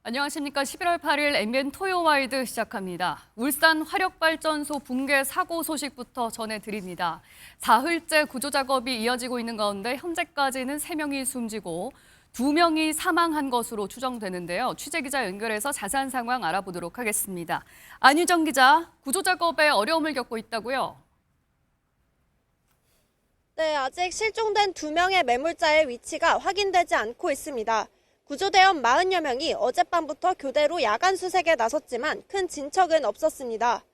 안녕하십니까. 11월 8일 MBN 토요와이드 시작합니다. 울산 화력발전소 붕괴 사고 소식부터 전해드립니다. 사흘째 구조작업이 이어지고 있는 가운데 현재까지는 3명이 숨지고 2명이 사망한 것으로 추정되는데요. 취재기자 연결해서 자세한 상황 알아보도록 하겠습니다. 안유정 기자, 구조작업에 어려움을 겪고 있다고요? 네, 아직 실종된 2명의 매몰자의 위치가 확인되지 않고 있습니다. 구조대원 40여 명이 어젯밤부터 교대로 야간 수색에 나섰지만 큰 진척은 없었습니다.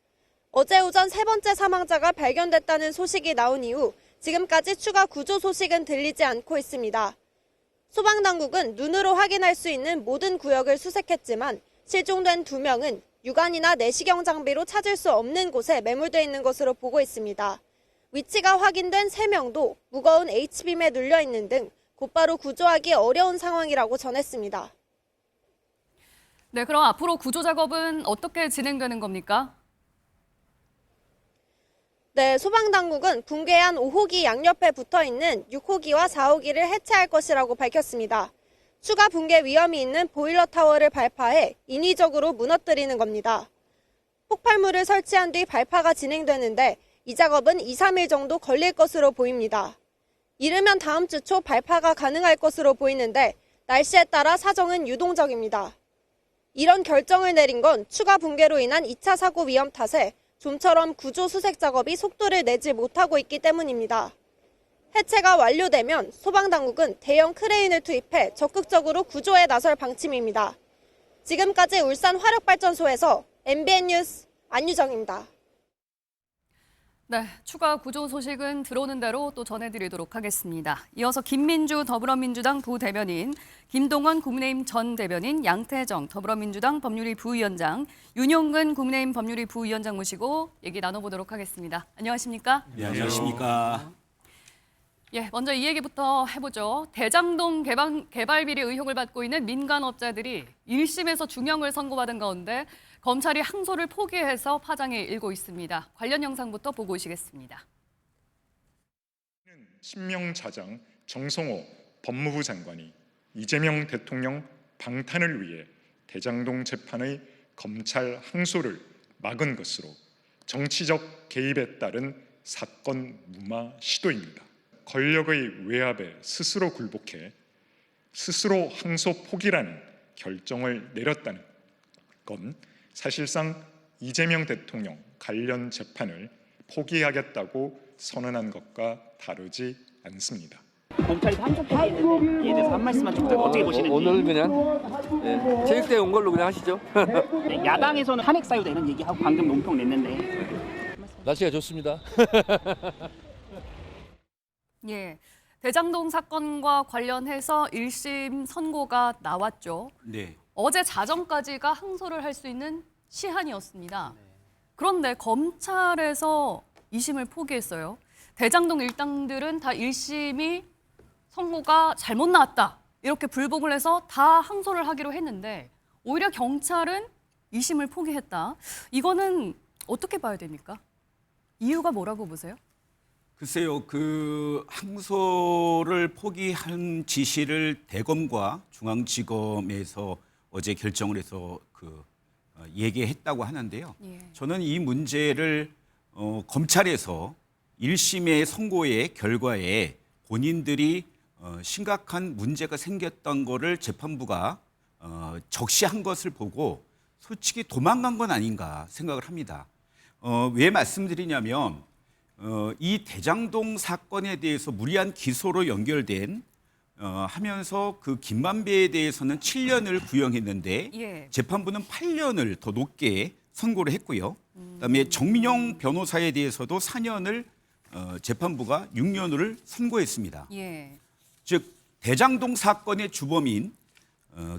어제 오전 세 번째 사망자가 발견됐다는 소식이 나온 이후 지금까지 추가 구조 소식은 들리지 않고 있습니다. 소방당국은 눈으로 확인할 수 있는 모든 구역을 수색했지만 실종된 2명은 육안이나 내시경 장비로 찾을 수 없는 곳에 매몰돼 있는 것으로 보고 있습니다. 위치가 확인된 3명도 무거운 H빔에 눌려 있는 등 곧바로 구조하기 어려운 상황이라고 전했습니다. 네, 그럼 앞으로 구조 작업은 어떻게 진행되는 겁니까? 네, 소방당국은 붕괴한 5호기 양옆에 붙어있는 6호기와 4호기를 해체할 것이라고 밝혔습니다. 추가 붕괴 위험이 있는 보일러 타워를 발파해 인위적으로 무너뜨리는 겁니다. 폭발물을 설치한 뒤 발파가 진행되는데 이 작업은 2, 3일 정도 걸릴 것으로 보입니다. 이르면 다음 주 초 발파가 가능할 것으로 보이는데 날씨에 따라 사정은 유동적입니다. 이런 결정을 내린 건 추가 붕괴로 인한 2차 사고 위험 탓에 좀처럼 구조 수색 작업이 속도를 내지 못하고 있기 때문입니다. 해체가 완료되면 소방당국은 대형 크레인을 투입해 적극적으로 구조에 나설 방침입니다. 지금까지 울산 화력발전소에서 MBN 뉴스 안유정입니다. 네, 추가 구조 소식은 들어오는 대로 또 전해드리도록 하겠습니다. 이어서 김민주 더불어민주당 부대변인, 김동원 국민의힘 전 대변인, 양태정 더불어민주당 법률위 부위원장, 윤용근 국민의힘 법률위 부위원장 모시고 얘기 나눠보도록 하겠습니다. 안녕하십니까? 네, 안녕하십니까? 예, 먼저 이 얘기부터 해보죠. 대장동 개발 비리 의혹을 받고 있는 민간업자들이 1심에서 중형을 선고받은 가운데 검찰이 항소를 포기해서 파장이 일고 있습니다. 관련 영상부터 보고 오시겠습니다. 신명차장 정성호 법무부 장관이 이재명 대통령 방탄을 위해 대장동 재판의 검찰 항소를 막은 것으로 정치적 개입에 따른 사건 무마 시도입니다. 권력의 외압에 스스로 굴복해 스스로 항소 포기라는 결정을 내렸다는 건 사실상 이재명 대통령 관련 재판을 포기하겠다고 선언한 것과 다르지 않습니다. 검찰이 항소포기했는데 이에 대해서 한 말씀만 좀 어떻게 보시는지. 오늘 그냥 체육대회 온 걸로 그냥 하시죠. 네, 야당에서는 탄핵 사유다 이런 얘기하고 방금 논평 냈는데. 날씨가 좋습니다. 예, 대장동 사건과 관련해서 1심 선고가 나왔죠. 네. 어제 자정까지가 항소를 할 수 있는 시한이었습니다. 그런데 검찰에서 2심을 포기했어요. 대장동 일당들은 다 1심이 선고가 잘못 나왔다. 이렇게 불복을 해서 다 항소를 하기로 했는데 오히려 경찰은 2심을 포기했다. 이거는 어떻게 봐야 됩니까? 이유가 뭐라고 보세요? 글쎄요, 그 항소를 포기한 지시를 대검과 중앙지검에서 어제 결정을 해서 얘기했다고 하는데요. 예. 저는 이 문제를 검찰에서 1심의 선고의 결과에 본인들이 심각한 문제가 생겼던 거를 재판부가 적시한 것을 보고 솔직히 도망간 건 아닌가 생각을 합니다. 왜 말씀드리냐면 이 대장동 사건에 대해서 무리한 기소로 연결된 하면서 그 김만배에 대해서는 7년을 구형했는데 예. 재판부는 8년을 더 높게 선고를 했고요. 그다음에 정민영 변호사에 대해서도 4년을 재판부가 6년을 선고했습니다. 예. 즉 대장동 사건의 주범인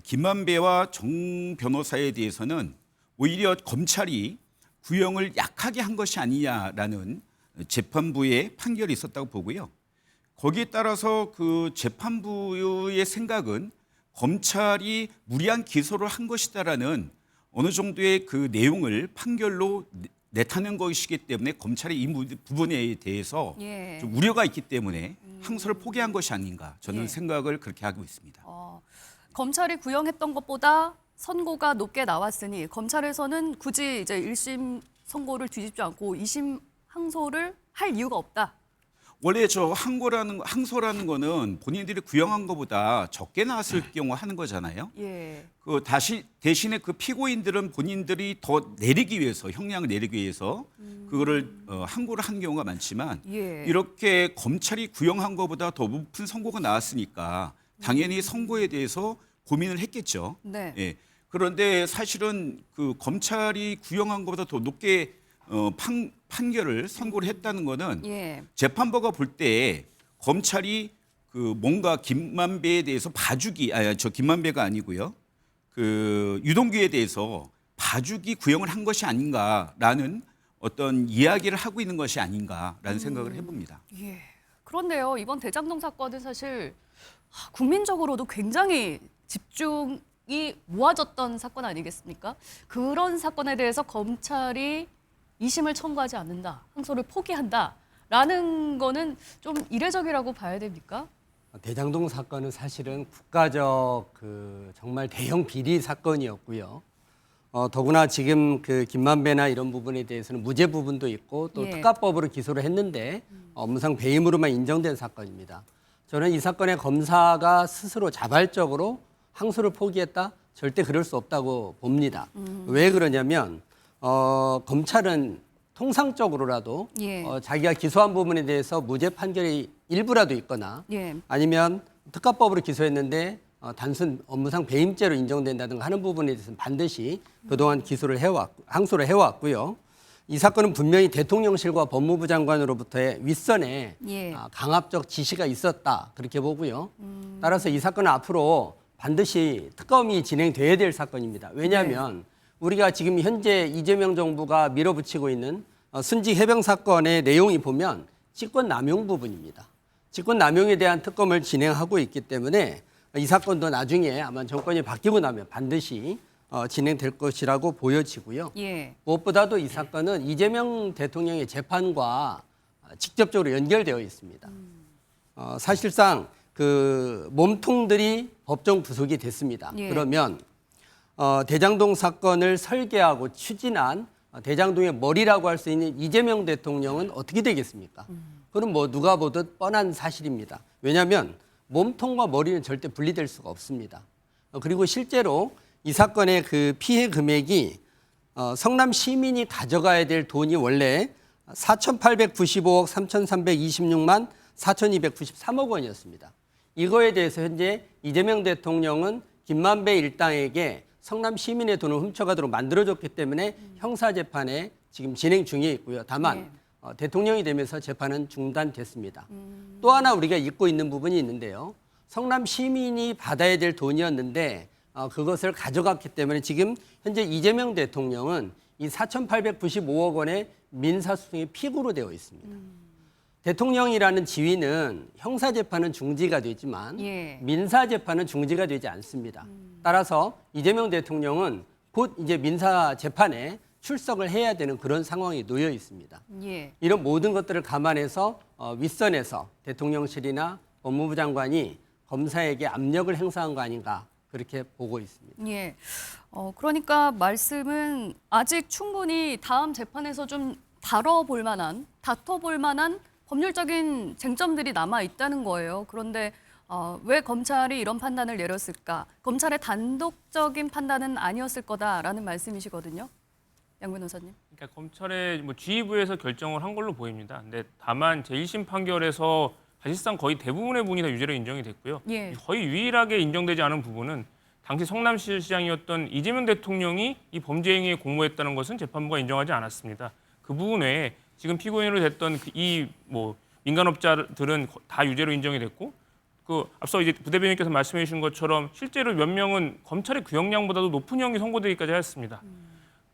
김만배와 정 변호사에 대해서는 오히려 검찰이 구형을 약하게 한 것이 아니냐라는 재판부의 판결이 있었다고 보고요. 거기에 따라서 그 재판부의 생각은 검찰이 무리한 기소를 한 것이다라는 어느 정도의 그 내용을 판결로 내타는 것이기 때문에 검찰이 이 부분에 대해서 예. 좀 우려가 있기 때문에 항소를 포기한 것이 아닌가 저는 예. 생각을 그렇게 하고 있습니다. 검찰이 구형했던 것보다 선고가 높게 나왔으니 검찰에서는 굳이 이제 1심 선고를 뒤집지 않고 2심 항소를 할 이유가 없다. 원래 저 항소라는 거는 본인들이 구형한 것보다 적게 나왔을 경우 하는 거잖아요. 예. 그 대신에 그 피고인들은 본인들이 더 내리기 위해서 형량을 내리기 위해서 그거를 항고를 한 경우가 많지만 예. 이렇게 검찰이 구형한 것보다 더 높은 선고가 나왔으니까 당연히 선고에 대해서 고민을 했겠죠. 네. 예. 그런데 사실은 그 검찰이 구형한 것보다 더 높게 판결을 선고를 했다는 거는 예. 재판부가 볼 때 검찰이 그 뭔가 김만배에 대해서 김만배가 아니고요. 그 유동규에 대해서 봐주기 구형을 한 것이 아닌가라는 어떤 이야기를 하고 있는 것이 아닌가라는 생각을 해봅니다. 예. 그런데요, 이번 대장동 사건은 사실 국민적으로도 굉장히 집중이 모아졌던 사건 아니겠습니까? 그런 사건에 대해서 검찰이 2심을 청구하지 않는다, 항소를 포기한다라는 거는 좀 이례적이라고 봐야 됩니까? 대장동 사건은 사실은 국가적 정말 대형 비리 사건이었고요. 더구나 지금 그 김만배나 이런 부분에 대해서는 무죄 부분도 있고 또 예. 특가법으로 기소를 했는데 업무상 배임으로만 인정된 사건입니다. 저는 이 사건의 검사가 스스로 자발적으로 항소를 포기했다? 절대 그럴 수 없다고 봅니다. 왜 그러냐면 검찰은 통상적으로라도 예. 자기가 기소한 부분에 대해서 무죄 판결이 일부라도 있거나 예. 아니면 특가법으로 기소했는데 단순 업무상 배임죄로 인정된다든가 하는 부분에 대해서는 반드시 그동안 항소를 해왔고요. 이 사건은 분명히 대통령실과 법무부 장관으로부터의 윗선에 예. 강압적 지시가 있었다 그렇게 보고요. 따라서 이 사건은 앞으로 반드시 특검이 진행돼야 될 사건입니다. 왜냐하면 우리가 지금 현재 이재명 정부가 밀어붙이고 있는 순직 해병 사건의 내용이 보면 직권 남용 부분입니다. 직권 남용에 대한 특검을 진행하고 있기 때문에 이 사건도 나중에 아마 정권이 바뀌고 나면 반드시 진행될 것이라고 보여지고요. 예. 무엇보다도 이 사건은 이재명 대통령의 재판과 직접적으로 연결되어 있습니다. 사실상 그 몸통들이 법정 구속이 됐습니다. 예. 그러면 대장동 사건을 설계하고 추진한 대장동의 머리라고 할 수 있는 이재명 대통령은 어떻게 되겠습니까? 그건 뭐 누가 보듯 뻔한 사실입니다. 왜냐하면 몸통과 머리는 절대 분리될 수가 없습니다. 그리고 실제로 이 사건의 그 피해 금액이 성남 시민이 가져가야 될 돈이 원래 4,895억 3,326만 4,293억 원이었습니다. 이거에 대해서 현재 이재명 대통령은 김만배 일당에게 성남 시민의 돈을 훔쳐가도록 만들어줬기 때문에 형사재판에 지금 진행 중에 있고요. 다만 대통령이 되면서 재판은 중단됐습니다. 또 하나 우리가 잊고 있는 부분이 있는데요. 성남 시민이 받아야 될 돈이었는데 그것을 가져갔기 때문에 지금 현재 이재명 대통령은 이 4,895억 원의 민사소송의 피고로 되어 있습니다. 대통령이라는 지위는 형사재판은 중지가 되지만 예. 민사재판은 중지가 되지 않습니다. 따라서 이재명 대통령은 곧 이제 민사재판에 출석을 해야 되는 그런 상황이 놓여 있습니다. 예. 이런 모든 것들을 감안해서 윗선에서 대통령실이나 법무부 장관이 검사에게 압력을 행사한 거 아닌가 그렇게 보고 있습니다. 예. 그러니까 말씀은 아직 충분히 다음 재판에서 좀 다뤄볼 만한, 다퉈볼 만한 법률적인 쟁점들이 남아 있다는 거예요. 그런데 왜 검찰이 이런 판단을 내렸을까? 검찰의 단독적인 판단은 아니었을 거다라는 말씀이시거든요. 양 변호사님. 그러니까 검찰의 지휘부에서 결정을 한 걸로 보입니다. 근데 다만 제1심 판결에서 사실상 거의 대부분의 부분이 다 유죄로 인정이 됐고요. 예. 거의 유일하게 인정되지 않은 부분은 당시 성남시장이었던 이재명 대통령이 이 범죄 행위에 공모했다는 것은 재판부가 인정하지 않았습니다. 그 부분 외에 지금 피고인으로 됐던 민간업자들은 다 유죄로 인정이 됐고, 앞서 이제 부대변인께서 말씀해 주신 것처럼 실제로 몇 명은 검찰의 구형량보다도 높은 형이 선고되기까지 하였습니다.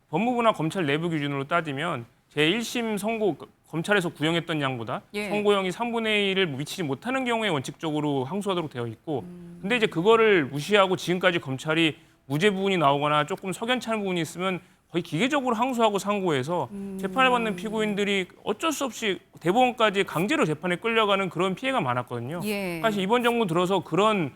법무부나 검찰 내부 기준으로 따지면 제1심 선고 검찰에서 구형했던 양보다 예. 선고형이 3분의 1을 미치지 못하는 경우에 원칙적으로 항소하도록 되어 있고, 근데 이제 그거를 무시하고 지금까지 검찰이 무죄 부분이 나오거나 조금 석연찮은 부분이 있으면 거의 기계적으로 항소하고 상고해서 재판을 받는 피고인들이 어쩔 수 없이 대법원까지 강제로 재판에 끌려가는 그런 피해가 많았거든요. 예. 사실 이번 정부 들어서 그런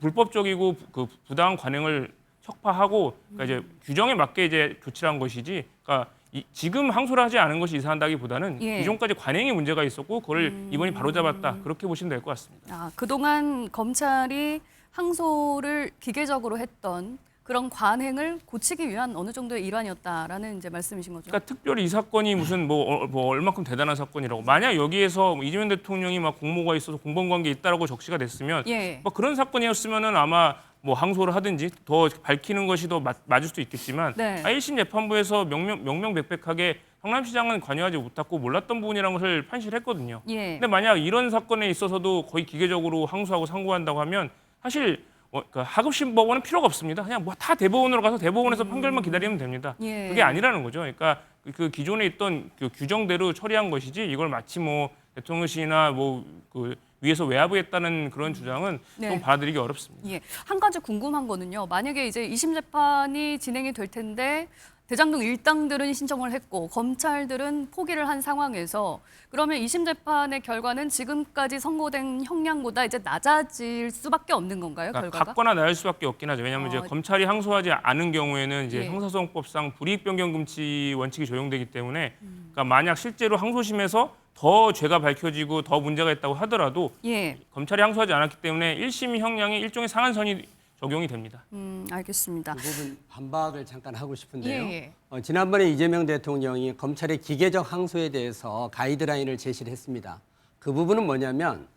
불법적이고 그 부당한 관행을 척파하고 그러니까 이제 규정에 맞게 이제 조치를 한 것이지. 그러니까 지금 항소를 하지 않은 것이 이상하다기보다는 예. 기존까지 관행에 문제가 있었고 그걸 이번이 바로잡았다. 그렇게 보시면 될 것 같습니다. 아, 그동안 검찰이 항소를 기계적으로 했던 그런 관행을 고치기 위한 어느 정도의 일환이었다라는 이제 말씀이신 거죠. 그러니까 특별히 이 사건이 무슨 뭐 얼마큼 대단한 사건이라고 만약 여기에서 뭐 이재명 대통령이 막 공모가 있어서 공범관계 있다라고 적시가 됐으면 예. 뭐 그런 사건이었으면은 아마 뭐 항소를 하든지 더 밝히는 것이 더 맞을 수도 있겠지만 네. 1심 재판부에서 명명백백하게 성남시장은 관여하지 못했고 몰랐던 부분이라는 것을 판시를 했거든요. 예. 근데 만약 이런 사건에 있어서도 거의 기계적으로 항소하고 상고한다고 하면 사실 그러니까 하급심 법원은 필요가 없습니다. 그냥 뭐 다 대법원으로 가서 대법원에서 판결만 기다리면 됩니다. 예. 그게 아니라는 거죠. 그러니까 그 기존에 있던 그 규정대로 처리한 것이지 이걸 마치 뭐 대통령실이나 뭐 그 위에서 외압했다는 그런 주장은 네. 좀 받아들이기 어렵습니다. 예. 한 가지 궁금한 거는요. 만약에 이제 2심 재판이 진행이 될 텐데 대장동 일당들은 신청을 했고 검찰들은 포기를 한 상황에서 그러면 2심 재판의 결과는 지금까지 선고된 형량보다 이제 낮아질 수밖에 없는 건가요? 그러니까 결과가? 같거나 나을 수밖에 없긴 하죠. 왜냐하면 이제 검찰이 항소하지 않은 경우에는 이제 예. 형사소송법상 불이익 변경 금지 원칙이 적용되기 때문에 그러니까 만약 실제로 항소심에서 더 죄가 밝혀지고 더 문제가 있다고 하더라도 예. 검찰이 항소하지 않았기 때문에 1심 형량이 일종의 상한선이 적용이 됩니다. 알겠습니다. 그 부분 반박을 잠깐 하고 싶은데요. 예. 지난번에 이재명 대통령이 검찰의 기계적 항소에 대해서 가이드라인을 제시를 했습니다. 그 부분은 뭐냐면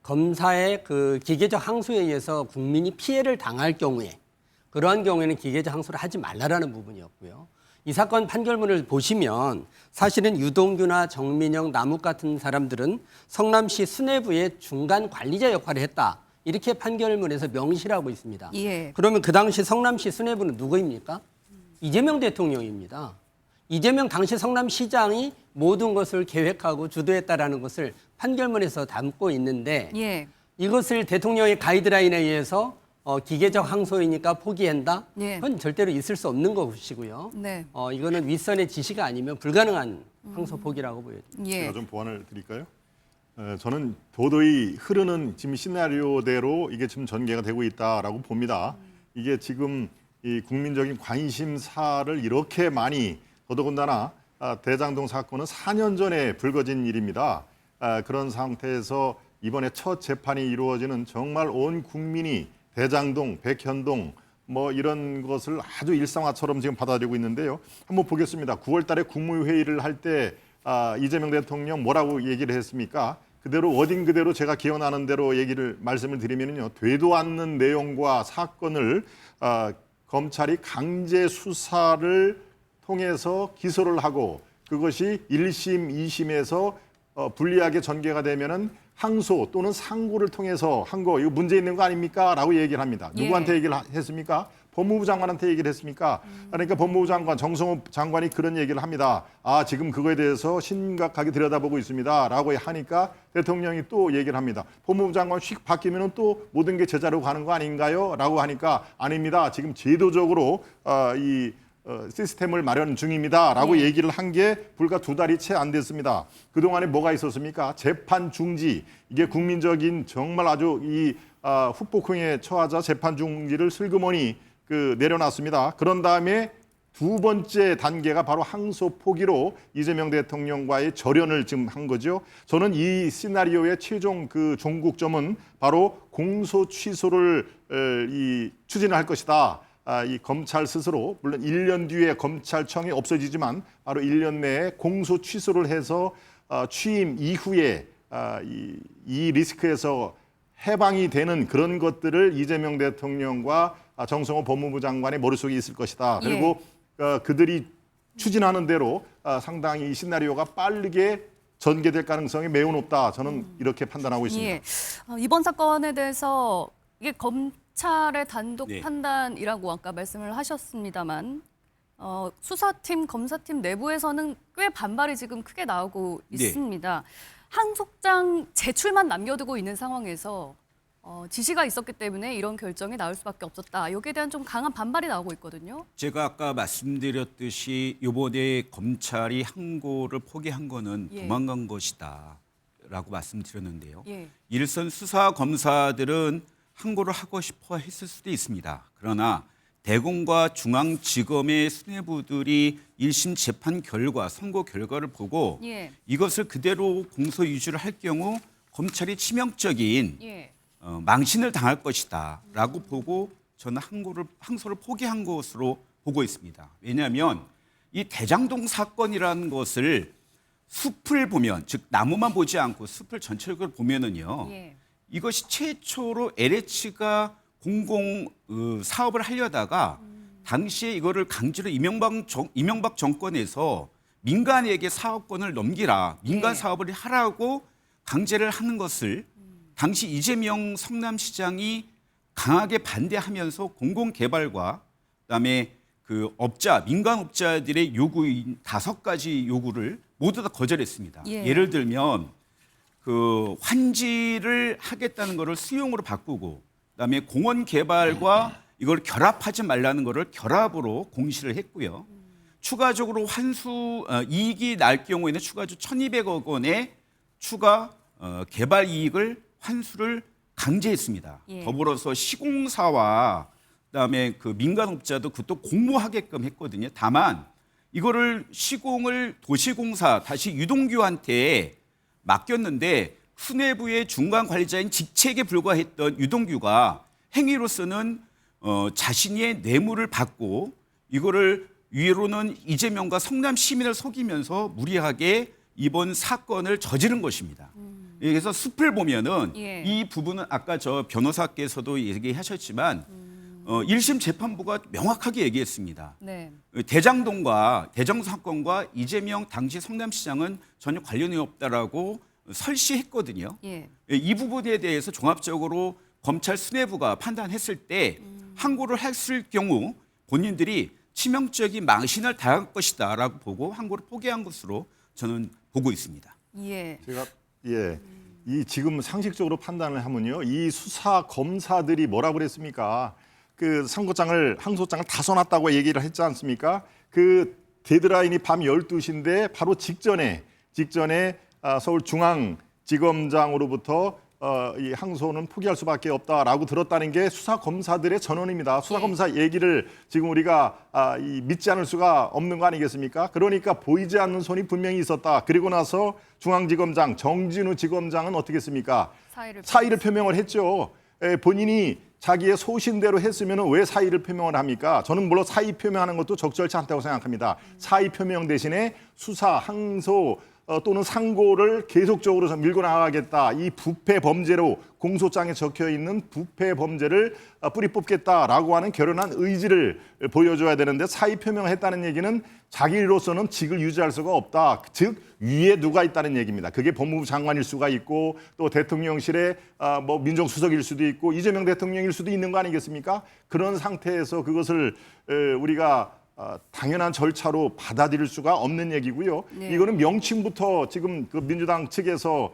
검사의 그 기계적 항소에 의해서 국민이 피해를 당할 경우에 그러한 경우에는 기계적 항소를 하지 말라라는 부분이었고요. 이 사건 판결문을 보시면 사실은 유동규나 정민영, 남욱 같은 사람들은 성남시 수뇌부의 중간 관리자 역할을 했다. 이렇게 판결문에서 명시하고 있습니다. 예. 그러면 그 당시 성남시 수뇌부는 누구입니까? 이재명 대통령입니다. 이재명 당시 성남시장이 모든 것을 계획하고 주도했다라는 것을 판결문에서 담고 있는데 예. 이것을 대통령의 가이드라인에 의해서 기계적 항소이니까 포기한다? 예. 그건 절대로 있을 수 없는 것이고요. 네. 이거는 윗선의 지시가 아니면 불가능한 항소 포기라고 보여집니다. 예. 제가 좀 보완을 드릴까요? 저는 도저히 흐르는 지금 시나리오대로 이게 지금 전개가 되고 있다라고 봅니다. 이게 지금 이 국민적인 관심사를 이렇게 많이 더더군다나 대장동 사건은 4년 전에 불거진 일입니다. 그런 상태에서 이번에 첫 재판이 이루어지는 정말 온 국민이 대장동, 백현동 뭐 이런 것을 아주 일상화처럼 지금 받아들이고 있는데요. 한번 보겠습니다. 9월 달에 국무회의를 할 때 이재명 대통령 뭐라고 얘기를 했습니까? 그대로 워딩 그대로 제가 기억나는 대로 말씀을 드리면요. 되도 않는 내용과 사건을 검찰이 강제 수사를 통해서 기소를 하고 그것이 1심, 2심에서 불리하게 전개가 되면은 항소 또는 상고를 통해서 한 거 이거 문제 있는 거 아닙니까? 라고 얘기를 합니다. 누구한테 얘기를 했습니까? 법무부 장관한테 얘기를 했습니까? 그러니까 법무부 장관 정성호 장관이 그런 얘기를 합니다. 지금 그거에 대해서 심각하게 들여다보고 있습니다. 라고 하니까 대통령이 또 얘기를 합니다. 법무부 장관 휙 바뀌면 또 모든 게 제자로 가는 거 아닌가요? 라고 하니까 아닙니다. 지금 제도적으로 이 시스템을 마련 중입니다. 라고 얘기를 한 게 불과 2달이 채 안 됐습니다. 그동안에 뭐가 있었습니까? 재판 중지. 이게 국민적인 정말 아주 이 후폭풍에 처하자 재판 중지를 슬그머니 내려놨습니다. 그런 다음에 두 번째 단계가 바로 항소 포기로 이재명 대통령과의 절연을 지금 한 거죠. 저는 이 시나리오의 최종 종국점은 바로 공소 취소를 추진할 것이다. 이 검찰 스스로 물론 1년 뒤에 검찰청이 없어지지만 바로 1년 내에 공소 취소를 해서 취임 이후에 이 리스크에서 해방이 되는 그런 것들을 이재명 대통령과 정성호 법무부 장관의 머릿속에 있을 것이다. 그리고 그들이 추진하는 대로 상당히 이 시나리오가 빠르게 전개될 가능성이 매우 높다. 저는 이렇게 판단하고 있습니다. 예. 이번 사건에 대해서 이게 검찰의 단독 네. 판단이라고 아까 말씀을 하셨습니다만 수사팀, 검사팀 내부에서는 꽤 반발이 지금 크게 나오고 네. 있습니다. 항소장 제출만 남겨두고 있는 상황에서 지시가 있었기 때문에 이런 결정이 나올 수밖에 없었다. 여기에 대한 좀 강한 반발이 나오고 있거든요. 제가 아까 말씀드렸듯이 이번에 검찰이 항고를 포기한 거는 예. 도망간 것이다라고 말씀드렸는데요. 예. 일선 수사 검사들은 항고를 하고 싶어 했을 수도 있습니다. 그러나 대검과 중앙지검의 수뇌부들이 1심 재판 결과, 선고 결과를 보고 예. 이것을 그대로 공소 유지를 할 경우 검찰이 치명적인 예. 망신을 당할 것이다라고 보고 저는 항소를 포기한 것으로 보고 있습니다. 왜냐하면 이 대장동 사건이라는 것을 숲을 보면, 즉 나무만 보지 않고 숲을 전체적으로 보면은요. 예. 이것이 최초로 LH가 공공 사업을 하려다가 당시에 이거를 강제로 이명박 정권에서 민간에게 사업권을 넘기라, 민간 예. 사업을 하라고 강제를 하는 것을 당시 이재명 성남시장이 강하게 반대하면서 공공개발과 그다음에 그 업자, 민간 업자들의 요구인 5가지 요구를 모두 다 거절했습니다. 예. 예를 들면 그 환지를 하겠다는 것을 수용으로 바꾸고 그다음에 공원 개발과 이걸 결합하지 말라는 것을 결합으로 공시를 했고요. 추가적으로 이익이 날 경우에는 추가적으로 1,200억 원의 추가 개발 이익을 환수를 강제했습니다. 예. 더불어서 시공사와 그다음에 그 민간업자도 그것도 공모하게끔 했거든요. 다만 이거를 시공을 도시공사 다시 유동규한테 맡겼는데 수뇌부의 중간 관리자인 직책에 불과했던 유동규가 행위로서는 자신의 뇌물을 받고 이거를 위로는 이재명과 성남 시민을 속이면서 무리하게 이번 사건을 저지른 것입니다. 그래서 숲을 보면은 예. 이 부분은 아까 저 변호사께서도 얘기하셨지만 1심 재판부가 명확하게 얘기했습니다. 네. 대장동과 대장동 사건과 이재명 당시 성남시장은 전혀 관련이 없다라고 설시했거든요. 예. 이 부분에 대해서 종합적으로 검찰 수뇌부가 판단했을 때 항고를 했을 경우 본인들이 치명적인 망신을 당할 것이다라고 보고 항고를 포기한 것으로 저는 보고 있습니다. 예. 제가 이 지금 상식적으로 판단을 하면요, 이 수사 검사들이 뭐라고 그랬습니까? 그 항소장을 다 써놨다고 얘기를 했지 않습니까? 그 데드라인이 밤 12시인데 바로 직전에 서울중앙지검장으로부터 이 항소는 포기할 수밖에 없다라고 들었다는 게 수사 검사들의 전언입니다. 수사 검사 얘기를 지금 우리가 믿지 않을 수가 없는 거 아니겠습니까? 그러니까 보이지 않는 손이 분명히 있었다. 그리고 나서 중앙지검장 정진우 지검장은 어떻게 했습니까? 사의를 표명을 했죠. 본인이 자기의 소신대로 했으면 왜 사의를 표명을 합니까? 저는 물론 사의 표명하는 것도 적절치 않다고 생각합니다. 사의 표명 대신에 수사, 항소 또는 상고를 계속적으로 밀고 나가겠다. 이 부패 범죄로 공소장에 적혀 있는 부패 범죄를 뿌리 뽑겠다라고 하는 결연한 의지를 보여줘야 되는데 사의 표명을 했다는 얘기는 자기로서는 직을 유지할 수가 없다. 즉 위에 누가 있다는 얘기입니다. 그게 법무부 장관일 수가 있고 또 대통령실의 뭐 민정수석일 수도 있고 이재명 대통령일 수도 있는 거 아니겠습니까? 그런 상태에서 그것을 우리가 당연한 절차로 받아들일 수가 없는 얘기고요. 네. 이거는 명칭부터 지금 그 민주당 측에서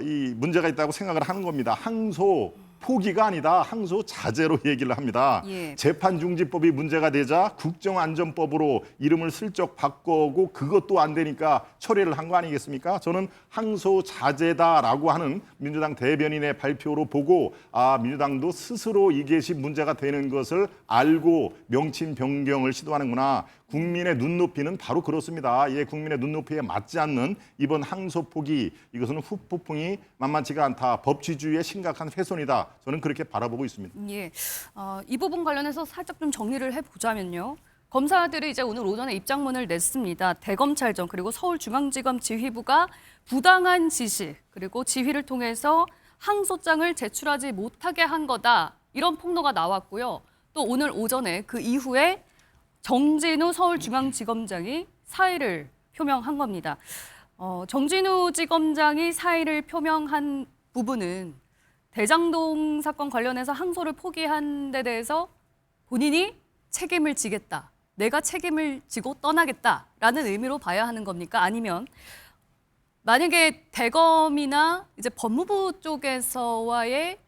이 문제가 있다고 생각을 하는 겁니다. 항소 포기가 아니다. 항소 자제로 얘기를 합니다. 예. 재판중지법이 문제가 되자 국정안전법으로 이름을 슬쩍 바꾸고 그것도 안 되니까 처리를 한 거 아니겠습니까? 저는 항소 자제다라고 하는 민주당 대변인의 발표로 보고 민주당도 스스로 이것이 문제가 되는 것을 알고 명칭 변경을 시도하는구나. 국민의 눈높이는 바로 그렇습니다. 국민의 눈높이에 맞지 않는 이번 항소 포기, 이것은 후폭풍이 만만치가 않다. 법치주의의 심각한 훼손이다. 저는 그렇게 바라보고 있습니다. 예. 이 부분 관련해서 살짝 좀 정리를 해보자면요. 검사들이 이제 오늘 오전에 입장문을 냈습니다. 대검찰청 그리고 서울중앙지검 지휘부가 부당한 지시 그리고 지휘를 통해서 항소장을 제출하지 못하게 한 거다. 이런 폭로가 나왔고요. 또 오늘 오전에 그 이후에 정진우 서울중앙지검장이 사의를 표명한 겁니다. 정진우 지검장이 사의를 표명한 부분은 대장동 사건 관련해서 항소를 포기한 데 대해서 본인이 책임을 지겠다. 내가 책임을 지고 떠나겠다라는 의미로 봐야 하는 겁니까? 아니면 만약에 대검이나 이제 법무부 쪽에서와의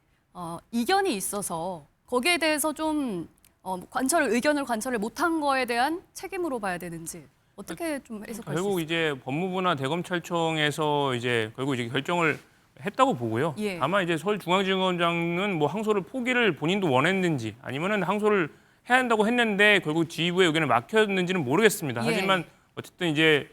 이견이 있어서 거기에 대해서 좀 의견을 관철을 못한 거에 대한 책임으로 봐야 되는지 어떻게 좀 해석할 수 결국 있을까요? 이제 법무부나 대검찰청에서 이제 결국 이제 결정을 했다고 보고요. 예. 다만 이제 서울중앙지검장은 뭐 항소를 포기를 본인도 원했는지 아니면은 항소를 해야 한다고 했는데 결국 지휘부의 의견을 막혔는지는 모르겠습니다. 예. 하지만 어쨌든 이제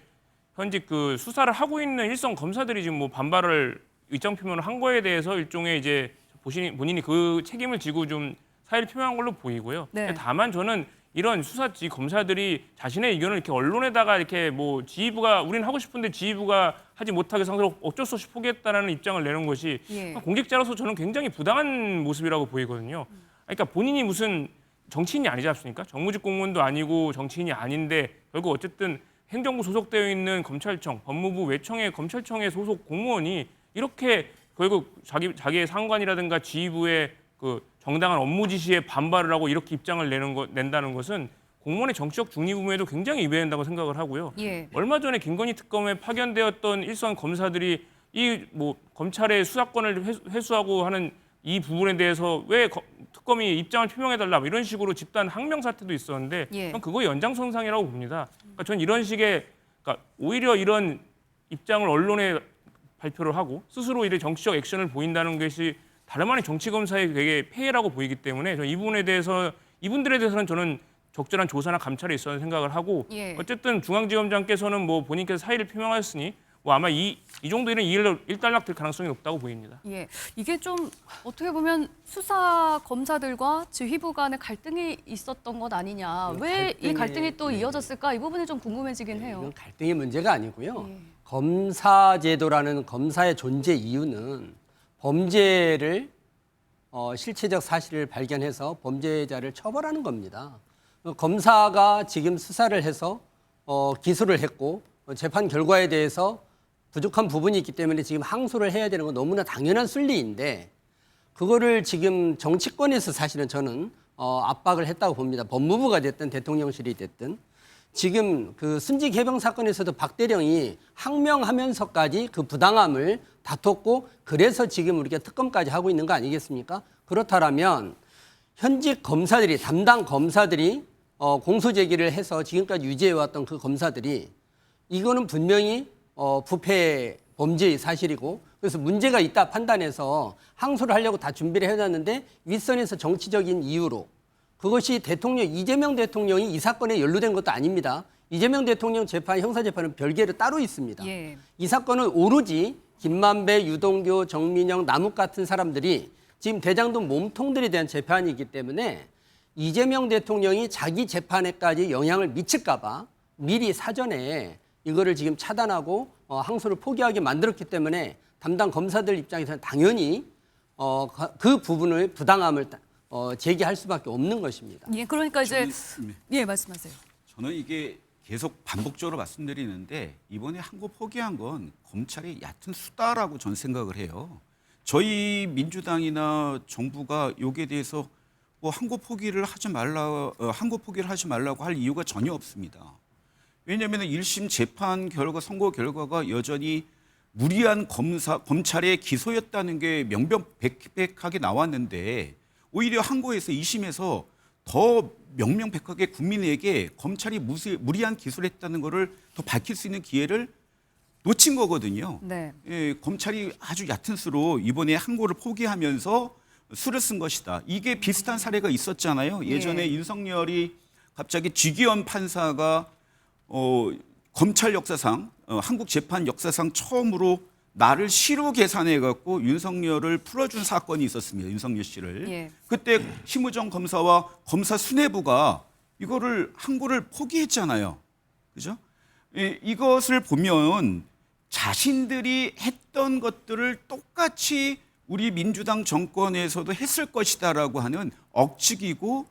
현직 그 수사를 하고 있는 일선 검사들이 지금 뭐 반발을 의장 표명을 한 거에 대해서 일종의 이제 본인이 그 책임을 지고 좀 사의를 표명한 걸로 보이고요. 네. 다만 저는 이런 수사지 검사들이 자신의 의견을 이렇게 언론에다가 이렇게 뭐 지휘부가 우리는 하고 싶은데 지휘부가 하지 못하게 상대로 어쩔 수 없이 포기했다라는 입장을 내는 것이 예. 공직자로서 저는 굉장히 부당한 모습이라고 보이거든요. 그러니까 본인이 무슨 정치인이 아니지 않습니까? 정무직 공무원도 아니고 정치인이 아닌데 결국 어쨌든 행정부 소속되어 있는 검찰청, 법무부 외청의 검찰청의 소속 공무원이 이렇게 결국 자기의 상관이라든가 지휘부의 그 정당한 업무 지시에 반발을 하고 이렇게 입장을 낸다는 것은 공무원의 정치적 중립 의무에도 굉장히 위배된다고 생각을 하고요. 예. 얼마 전에 김건희 특검에 파견되었던 일선 검사들이 이 뭐 검찰의 수사권을 회수하고 하는 이 부분에 대해서 왜 특검이 입장을 표명해달라 이런 식으로 집단 항명 사태도 있었는데 예. 저는 그거 연장선상이라고 봅니다. 그러니까 저는 이런 식의 그러니까 오히려 이런 입장을 언론에 발표를 하고 스스로 이런 정치적 액션을 보인다는 것이 다름 아닌 정치 검사의 되게 폐해라고 보이기 때문에 저는 이분들에 대해서는 저는 적절한 조사나 감찰이 있어야 생각을 하고 예. 어쨌든 중앙지검장께서는 뭐 본인께서 사의를 표명하였으니 뭐 아마 이 정도 일은 일단락 될 가능성이 높다고 보입니다. 예, 이게 좀 어떻게 보면 수사 검사들과 지휘부 간의 갈등이 있었던 것 아니냐. 왜 이 갈등이 또 이어졌을까? 이 부분이 좀 궁금해지긴 해요. 이건 갈등의 문제가 아니고요. 예. 검사제도라는 검사의 존재 이유는 범죄를 실체적 사실을 발견해서 범죄자를 처벌하는 겁니다. 검사가 지금 수사를 해서 기소를 했고 재판 결과에 대해서 부족한 부분이 있기 때문에 지금 항소를 해야 되는 건 너무나 당연한 순리인데 그거를 지금 정치권에서 사실은 저는 압박을 했다고 봅니다. 법무부가 됐든 대통령실이 됐든 지금 그 순직 해병 사건에서도 박 대령이 항명하면서까지 그 부당함을 다퉜고 그래서 지금 우리가 특검까지 하고 있는 거 아니겠습니까? 그렇다면 현직 검사들이 담당 검사들이 공소 제기를 해서 지금까지 유지해왔던 그 검사들이 이거는 분명히 부패 범죄의 사실이고 그래서 문제가 있다 판단해서 항소를 하려고 다 준비를 해놨는데 윗선에서 정치적인 이유로 그것이 이재명 대통령이 이 사건에 연루된 것도 아닙니다. 이재명 대통령 재판, 형사재판은 별개로 따로 있습니다. 예. 이 사건은 오로지 김만배, 유동규, 정민영, 남욱 같은 사람들이 지금 대장동 몸통들에 대한 재판이기 때문에 이재명 대통령이 자기 재판에까지 영향을 미칠까 봐 미리 사전에 이거를 지금 차단하고 항소를 포기하게 만들었기 때문에 담당 검사들 입장에서는 당연히 그 부분을 부당함을 제기할 수밖에 없는 것입니다. 예, 그러니까 이제 예, 말씀하세요. 저는 이게 계속 반복적으로 말씀드리는데 이번에 항고 포기한 건 검찰의 얕은 수다라고 저는 생각을 해요. 저희 민주당이나 정부가 여기에 대해서 뭐 항고 포기를 하지 말라고 할 이유가 전혀 없습니다. 왜냐하면 1심 재판 결과, 선고 결과가 여전히 무리한 검찰의 기소였다는 게 명명백백하게 나왔는데 오히려 항고에서 2심에서 더 명명백백하게 국민에게 검찰이 무리한 기소를 했다는 것을 더 밝힐 수 있는 기회를 놓친 거거든요. 네. 예, 검찰이 아주 얕은 수로 이번에 항고를 포기하면서 수를 쓴 것이다. 이게 비슷한 사례가 있었잖아요. 예전에 예. 윤석열이 갑자기 쥐기현 판사가 검찰 역사상 한국 재판 역사상 처음으로 나를 시로 계산해갖고 윤석열을 풀어준 사건이 있었습니다. 윤석열 씨를. 예. 그때 심우정 검사와 검사 수뇌부가 이거를 항고를 포기했잖아요. 그죠? 이것을 보면 자신들이 했던 것들을 똑같이 우리 민주당 정권에서도 했을 것이다라고 하는 억측이고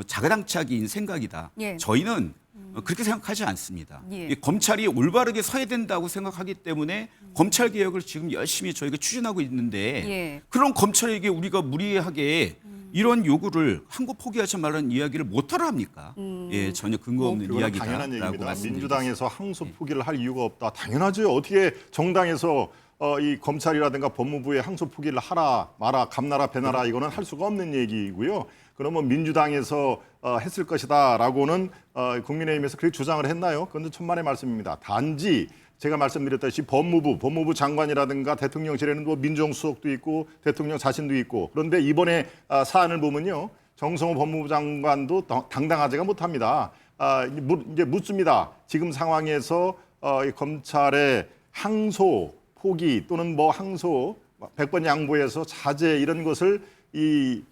자가당착인 생각이다. 예. 저희는 그렇게 생각하지 않습니다. 예. 이 검찰이 올바르게 서야 된다고 생각하기 때문에 검찰 개혁을 지금 열심히 저희가 추진하고 있는데 예. 그런 검찰에게 우리가 무리하게 이런 요구를 항고 포기하지 말라는 이야기를 못하러 합니까? 예, 전혀 근거 없는 그건 당연한 이야기다라고 얘기입니다. 말씀드리겠습니다. 민주당에서 항소 포기를 할 이유가 없다. 당연하죠. 어떻게 정당에서 이 검찰이라든가 법무부에 항소 포기를 하라 마라 감나라 배나라 이거는 할 수가 없는 얘기고요. 그러면 민주당에서 했을 것이다라고는 국민의힘에서 그렇게 주장을 했나요? 그건 천만의 말씀입니다. 단지 제가 말씀드렸다시피 법무부 장관이라든가 대통령실에는 뭐 민정수석도 있고 대통령 자신도 있고 그런데 이번에 사안을 보면요. 정성호 법무부 장관도 당당하지가 못합니다. 이제 묻습니다. 지금 상황에서 이 검찰의 항소 포기 또는 뭐 항소 100번 양보해서 자제 이런 것을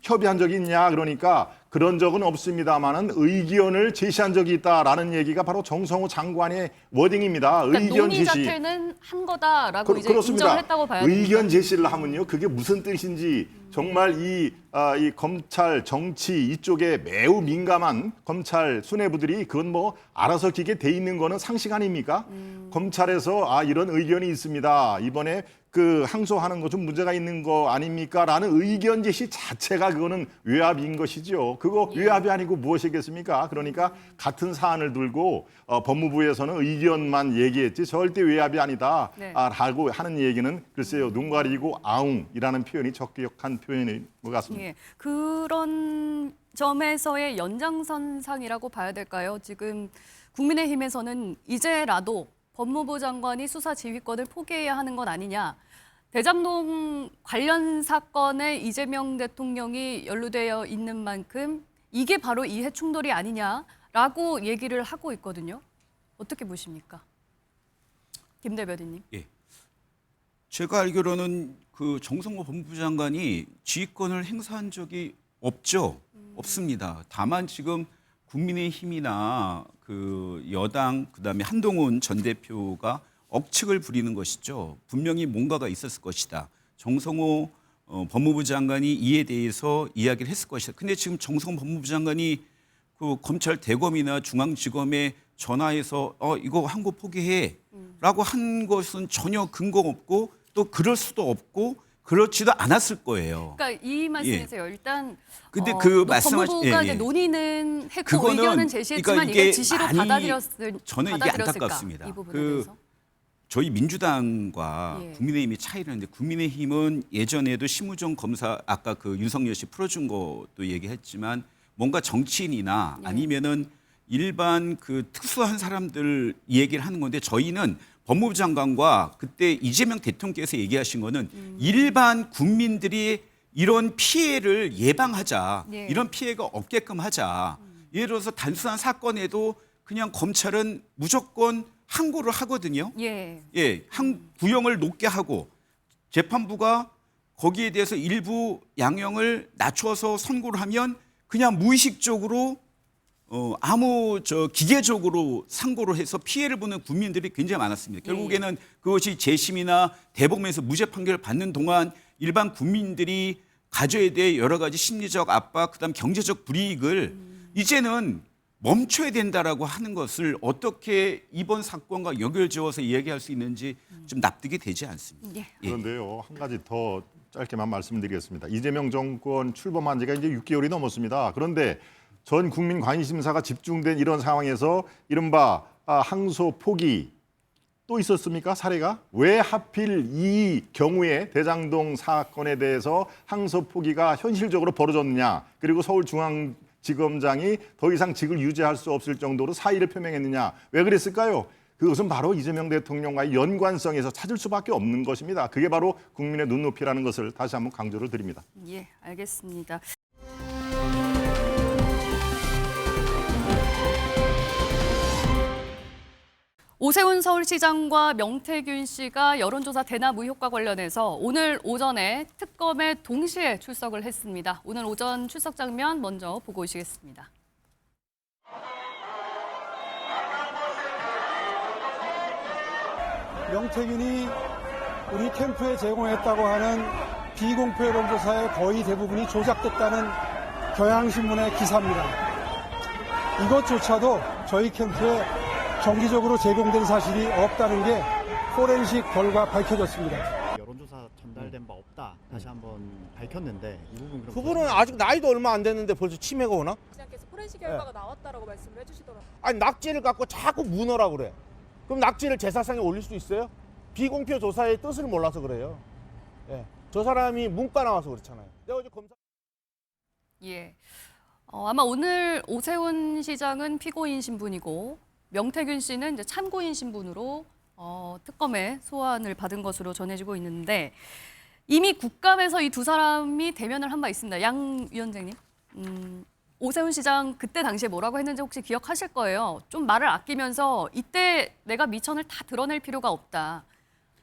협의한 적이 있냐 그러니까 그런 적은 없습니다만은 의견을 제시한 적이 있다라는 얘기가 바로 정성호 장관의 워딩입니다. 그러니까 의견 논의 제시. 자체는 한 거다라고 이제 그렇습니다. 인정을 했다고 봐야 됩니다. 의견 제시를 하면요, 그게 무슨 뜻인지 정말 이 검찰 정치 이쪽에 매우 민감한 검찰 수뇌부들이 그건 뭐 알아서 기게 돼 있는 거는 상식 아닙니까? 검찰에서 이런 의견이 있습니다. 이번에 그 항소하는 거 좀 문제가 있는 거 아닙니까? 라는 의견 제시 자체가 그거는 외압인 것이죠. 그거 외압이 아니고 무엇이겠습니까? 그러니까 같은 사안을 들고 법무부에서는 의견만 얘기했지 절대 외압이 아니다. 네. 라고 하는 얘기는 글쎄요, 눈 가리고 아웅이라는 표현이 적격한 표현인 것 같습니다. 예, 그런 점에서의 연장선상이라고 봐야 될까요? 지금 국민의힘에서는 이제라도 법무부 장관이 수사 지휘권을 포기해야 하는 것 아니냐. 대장동 관련 사건에 이재명 대통령이 연루되어 있는 만큼 이게 바로 이해 충돌이 아니냐라고 얘기를 하고 있거든요. 어떻게 보십니까? 김 대변인님. 예. 제가 알기로는 그 정성호 법무부 장관이 지휘권을 행사한 적이 없죠. 없습니다. 다만 지금 국민의힘이나 그 여당 그다음에 한동훈 전 대표가 억측을 부리는 것이죠. 분명히 뭔가가 있었을 것이다. 정성호 법무부 장관이 이에 대해서 이야기를 했을 것이다. 근데 지금 정성호 법무부 장관이 그 검찰 대검이나 중앙지검에 전화해서 이거 항고 포기해라고 한 것은 전혀 근거 없고 또 그럴 수도 없고 그렇지도 않았을 거예요. 그러니까 이 말씀이세요. 일단 근데 그 법무부가 이제 논의는 했고 의견은 제시했지만 그러니까 이게 지시로 많이 받아들였을까? 저는 이게 안타깝습니다. 이 부분에 대해서. 저희 민주당과 예. 국민의힘의 차이는 이제 국민의힘은 예전에도 심우정 검사 아까 그 윤석열 씨 풀어준 것도 얘기했지만 뭔가 정치인이나 아니면은 일반 그 특수한 사람들 얘기를 하는 건데 저희는 법무부 장관과 그때 이재명 대통령께서 얘기하신 거는 일반 국민들이 이런 피해를 예방하자. 예. 이런 피해가 없게끔 하자. 예를 들어서 단순한 사건에도 그냥 검찰은 무조건 항고를 하거든요. 예. 예, 구형을 높게 하고 재판부가 거기에 대해서 일부 양형을 낮춰서 선고를 하면 그냥 무의식적으로 기계적으로 상고를 해서 피해를 보는 국민들이 굉장히 많았습니다. 결국에는 그것이 재심이나 대법원에서 무죄 판결을 받는 동안 일반 국민들이 가져야 될 여러 가지 심리적 압박, 그다음 경제적 불이익을 이제는 멈춰야 된다라고 하는 것을 어떻게 이번 사건과 연결지어서 이야기할 수 있는지 좀 납득이 되지 않습니다. 예. 그런데요, 한 가지 더 짧게만 말씀드리겠습니다. 이재명 정권 출범한 지가 이제 6개월이 넘었습니다. 그런데 전 국민 관심사가 집중된 이런 상황에서 이른바 항소 포기 또 있었습니까? 사례가? 왜 하필 이 경우에 대장동 사건에 대해서 항소 포기가 현실적으로 벌어졌느냐? 그리고 서울중앙지검장이 더 이상 직을 유지할 수 없을 정도로 사의를 표명했느냐? 왜 그랬을까요? 그것은 바로 이재명 대통령과의 연관성에서 찾을 수밖에 없는 것입니다. 그게 바로 국민의 눈높이라는 것을 다시 한번 강조를 드립니다. 예, 알겠습니다. 오세훈 서울시장과 명태균 씨가 여론조사 대납 의혹과 관련해서 오늘 오전에 특검에 동시에 출석을 했습니다. 오늘 오전 출석 장면 먼저 보고 오시겠습니다. 명태균이 우리 캠프에 제공했다고 하는 비공표 여론조사의 거의 대부분이 조작됐다는 경향신문의 기사입니다. 이것조차도 저희 캠프에 정기적으로 제공된 사실이 없다는 게 포렌식 결과 밝혀졌습니다. 여론조사 전달된 바 없다 다시 한번 밝혔는데 이 부분 그분은 아직 나이도 얼마 안 됐는데 벌써 치매가 오나? 시장께서 포렌식 결과가 나왔다라고 말씀을 해주시더라고요. 아니 낙지를 갖고 자꾸 문어라고 그래. 그럼 낙지를 제사상에 올릴 수 있어요? 비공표 조사의 뜻을 몰라서 그래요. 예. 저 사람이 문과 나와서 그렇잖아요. 내가 어제 검사. 예. 아마 오늘 오세훈 시장은 피고인 신분이고 명태균 씨는 이제 참고인 신분으로 특검에 소환을 받은 것으로 전해지고 있는데 이미 국감에서 이 두 사람이 대면을 한 바 있습니다. 양 위원장님. 오세훈 시장 그때 당시에 뭐라고 했는지 혹시 기억하실 거예요. 좀 말을 아끼면서 이때 내가 미천을 다 드러낼 필요가 없다.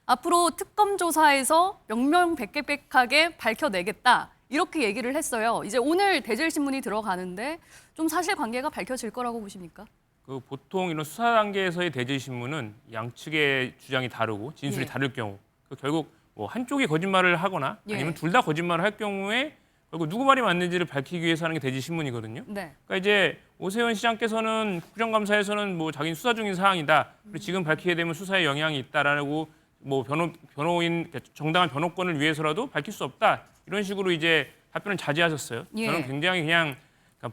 앞으로 특검 조사에서 명명백백하게 밝혀내겠다. 이렇게 얘기를 했어요. 이제 오늘 대질신문이 들어가는데 좀 사실관계가 밝혀질 거라고 보십니까? 그 보통 이런 수사 단계에서의 대질 신문은 양측의 주장이 다르고 진술이 예. 다를 경우 결국 뭐 한쪽이 거짓말을 하거나 예. 아니면 둘 다 거짓말을 할 경우에 결국 누구 말이 맞는지를 밝히기 위해서 하는 게 대질 신문이거든요. 네. 그러니까 이제 오세훈 시장께서는 국정감사에서는 뭐 자기는 수사 중인 사항이다. 그리고 지금 밝히게 되면 수사에 영향이 있다라고 뭐 변호인 정당한 변호권을 위해서라도 밝힐 수 없다. 이런 식으로 이제 답변을 자제하셨어요. 예. 저는 굉장히 그냥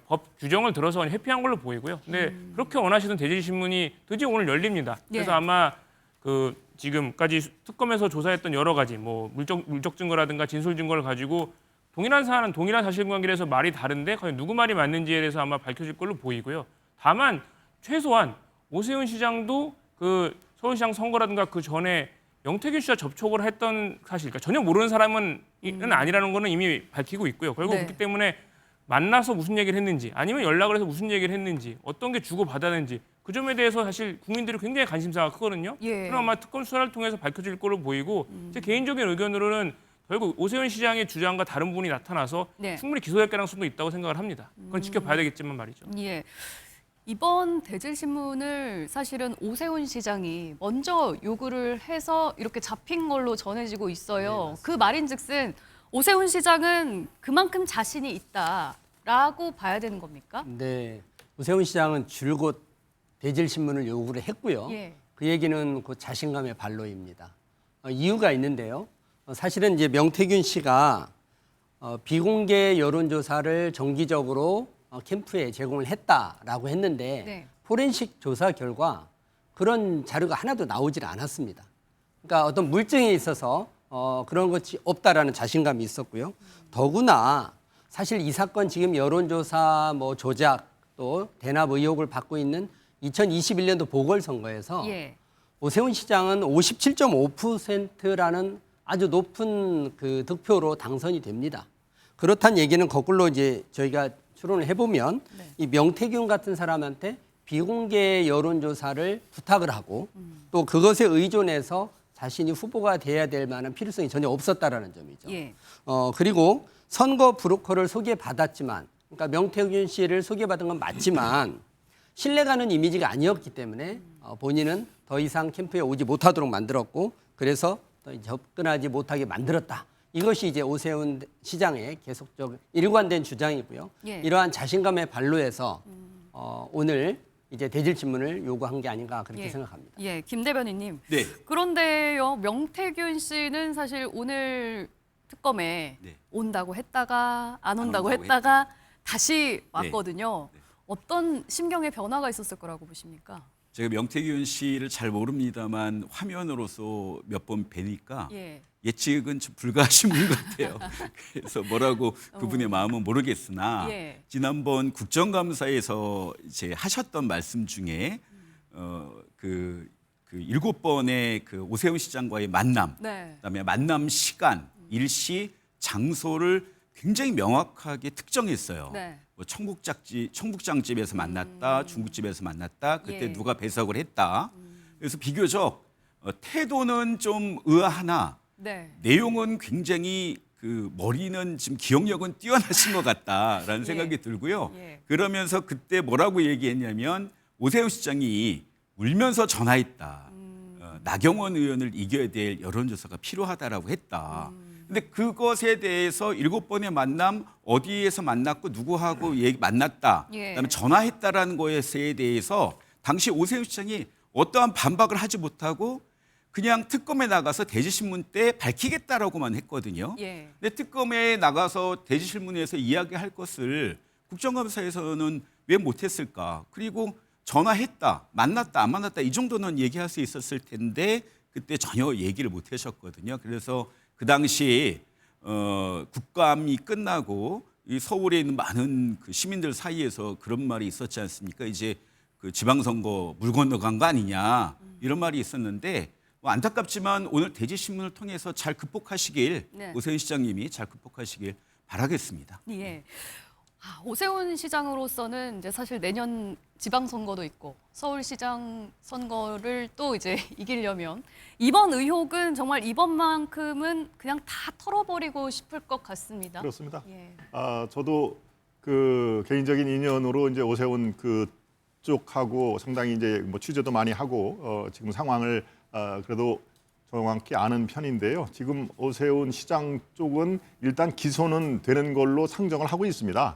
법 규정을 들어서 그냥 회피한 걸로 보이고요. 근데 그렇게 원하시던 대질신문이 드디어 오늘 열립니다. 그래서 예. 아마 그 지금까지 특검에서 조사했던 여러 가지 뭐 물적 증거라든가 진술 증거를 가지고 동일한 사안은 동일한 사실관계에서 말이 다른데 과연 누구 말이 맞는지에 대해서 아마 밝혀질 걸로 보이고요. 다만 최소한 오세훈 시장도 그 서울시장 선거라든가 그 전에 영태균 씨와 접촉을 했던 사실, 그러니까 전혀 모르는 사람은 아니라는 거는 이미 밝히고 있고요. 결국 네. 그렇기 때문에 만나서 무슨 얘기를 했는지 아니면 연락을 해서 무슨 얘기를 했는지 어떤 게 주고받았는지 그 점에 대해서 사실 국민들이 굉장히 관심사가 크거든요. 예. 그럼 아마 특검 수사를 통해서 밝혀질 걸로 보이고 제 개인적인 의견으로는 결국 오세훈 시장의 주장과 다른 부분이 나타나서 네. 충분히 기소될 가능성도 있다고 생각을 합니다. 그건 지켜봐야 되겠지만 말이죠. 예. 이번 대질신문을 사실은 오세훈 시장이 먼저 요구를 해서 이렇게 잡힌 걸로 전해지고 있어요. 그 말인즉슨 오세훈 시장은 그만큼 자신이 있다라고 봐야 되는 겁니까? 네, 오세훈 시장은 줄곧 대질신문을 요구를 했고요. 예. 그 얘기는 곧 자신감의 발로입니다. 이유가 있는데요. 사실은 이제 명태균 씨가 비공개 여론조사를 정기적으로 캠프에 제공을 했다라고 했는데 네. 포렌식 조사 결과 그런 자료가 하나도 나오질 않았습니다. 그러니까 어떤 물증에 있어서 그런 것이 없다라는 자신감이 있었고요. 더구나 사실 이 사건 지금 여론조사 뭐 조작 또 대납 의혹을 받고 있는 2021년도 보궐선거에서 예. 오세훈 시장은 57.5%라는 아주 높은 그 득표로 당선이 됩니다. 그렇다는 얘기는 거꾸로 이제 저희가 추론을 해보면 네. 이 명태균 같은 사람한테 비공개 여론조사를 부탁을 하고 또 그것에 의존해서 자신이 후보가 돼야 될 만한 필요성이 전혀 없었다라는 점이죠. 예. 그리고 선거 브로커를 소개받았지만, 그러니까 명태균 씨를 소개받은 건 맞지만 신뢰가는 이미지가 아니었기 때문에 본인은 더 이상 캠프에 오지 못하도록 만들었고, 그래서 더 접근하지 못하게 만들었다. 이것이 이제 오세훈 시장의 계속적 일관된 주장이고요. 예. 이러한 자신감의 발로해서 오늘 이제 대질신문을 요구한 게 아닌가 그렇게 예. 생각합니다. 예, 김 대변인님. 네. 그런데요, 명태균 씨는 사실 오늘 특검에 네. 온다고 했다가 안 온다고 온다고 했다가 다시 왔거든요. 네. 어떤 심경의 변화가 있었을 거라고 보십니까? 제가 명태균 씨를 잘 모릅니다만 화면으로서 몇 번 뵈니까 예. 예측은 좀 불가하신 분 같아요. 그래서 뭐라고 그분의 마음은 모르겠으나 예. 지난번 국정감사에서 이제 하셨던 말씀 중에 그 7번의 그 오세훈 시장과의 만남, 네. 그다음에 만남 시간, 일시, 장소를 굉장히 명확하게 특정했어요. 네. 뭐 청국장집에서 만났다, 중국집에서 만났다, 그때 예. 누가 배석을 했다. 그래서 비교적 태도는 좀 의아하나 네. 내용은 굉장히 그 머리는 지금 기억력은 뛰어나신 것 같다라는 예. 생각이 들고요. 예. 그러면서 그때 뭐라고 얘기했냐면 오세훈 시장이 울면서 전화했다. 나경원 의원을 이겨야 될 여론조사가 필요하다라고 했다. 근데 그것에 대해서 7번의 만남 어디에서 만났고 누구하고 만났다. 예. 그다음에 전화했다라는 것에 대해서 당시 오세훈 시장이 어떠한 반박을 하지 못하고 그냥 특검에 나가서 대질신문 때 밝히겠다라고만 했거든요. 예. 근데 특검에 나가서 대질신문에서 이야기할 것을 국정감사에서는 왜 못했을까? 그리고 전화했다, 만났다, 안 만났다 이 정도는 얘기할 수 있었을 텐데 그때 전혀 얘기를 못 하셨거든요. 그래서 그 당시 국감이 끝나고 이 서울에 있는 많은 그 시민들 사이에서 그런 말이 있었지 않습니까? 이제 그 지방선거 물 건너간 거 아니냐 이런 말이 있었는데 뭐 안타깝지만 오늘 대질신문을 통해서 잘 극복하시길 네. 오세훈 시장님이 잘 극복하시길 바라겠습니다. 예. 오세훈 시장으로서는 이제 사실 내년 지방선거도 있고 서울시장 선거를 또 이제 이기려면 이번 의혹은 정말 이번만큼은 그냥 다 털어버리고 싶을 것 같습니다. 그렇습니다. 예. 저도 그 개인적인 인연으로 이제 오세훈 그 쪽하고 상당히 이제 뭐 취재도 많이 하고 지금 상황을 그래도 정확히 아는 편인데요. 지금 오세훈 시장 쪽은 일단 기소는 되는 걸로 상정을 하고 있습니다.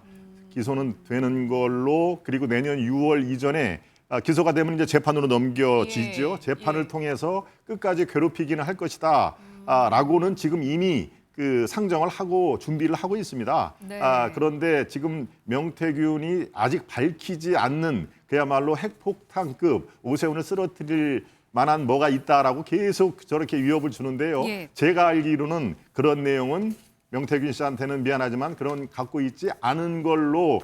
기소는 되는 걸로, 그리고 내년 6월 이전에 기소가 되면 이제 재판으로 넘겨지죠. 예, 재판을 예. 통해서 끝까지 괴롭히기는 할 것이다. 라고는 지금 이미 그 상정을 하고 준비를 하고 있습니다. 네. 그런데 지금 명태균이 아직 밝히지 않는 그야말로 핵폭탄급 오세훈을 쓰러뜨릴 만한 뭐가 있다라고 계속 저렇게 위협을 주는데요. 예. 제가 알기로는 그런 내용은 명태균 씨한테는 미안하지만 그런 갖고 있지 않은 걸로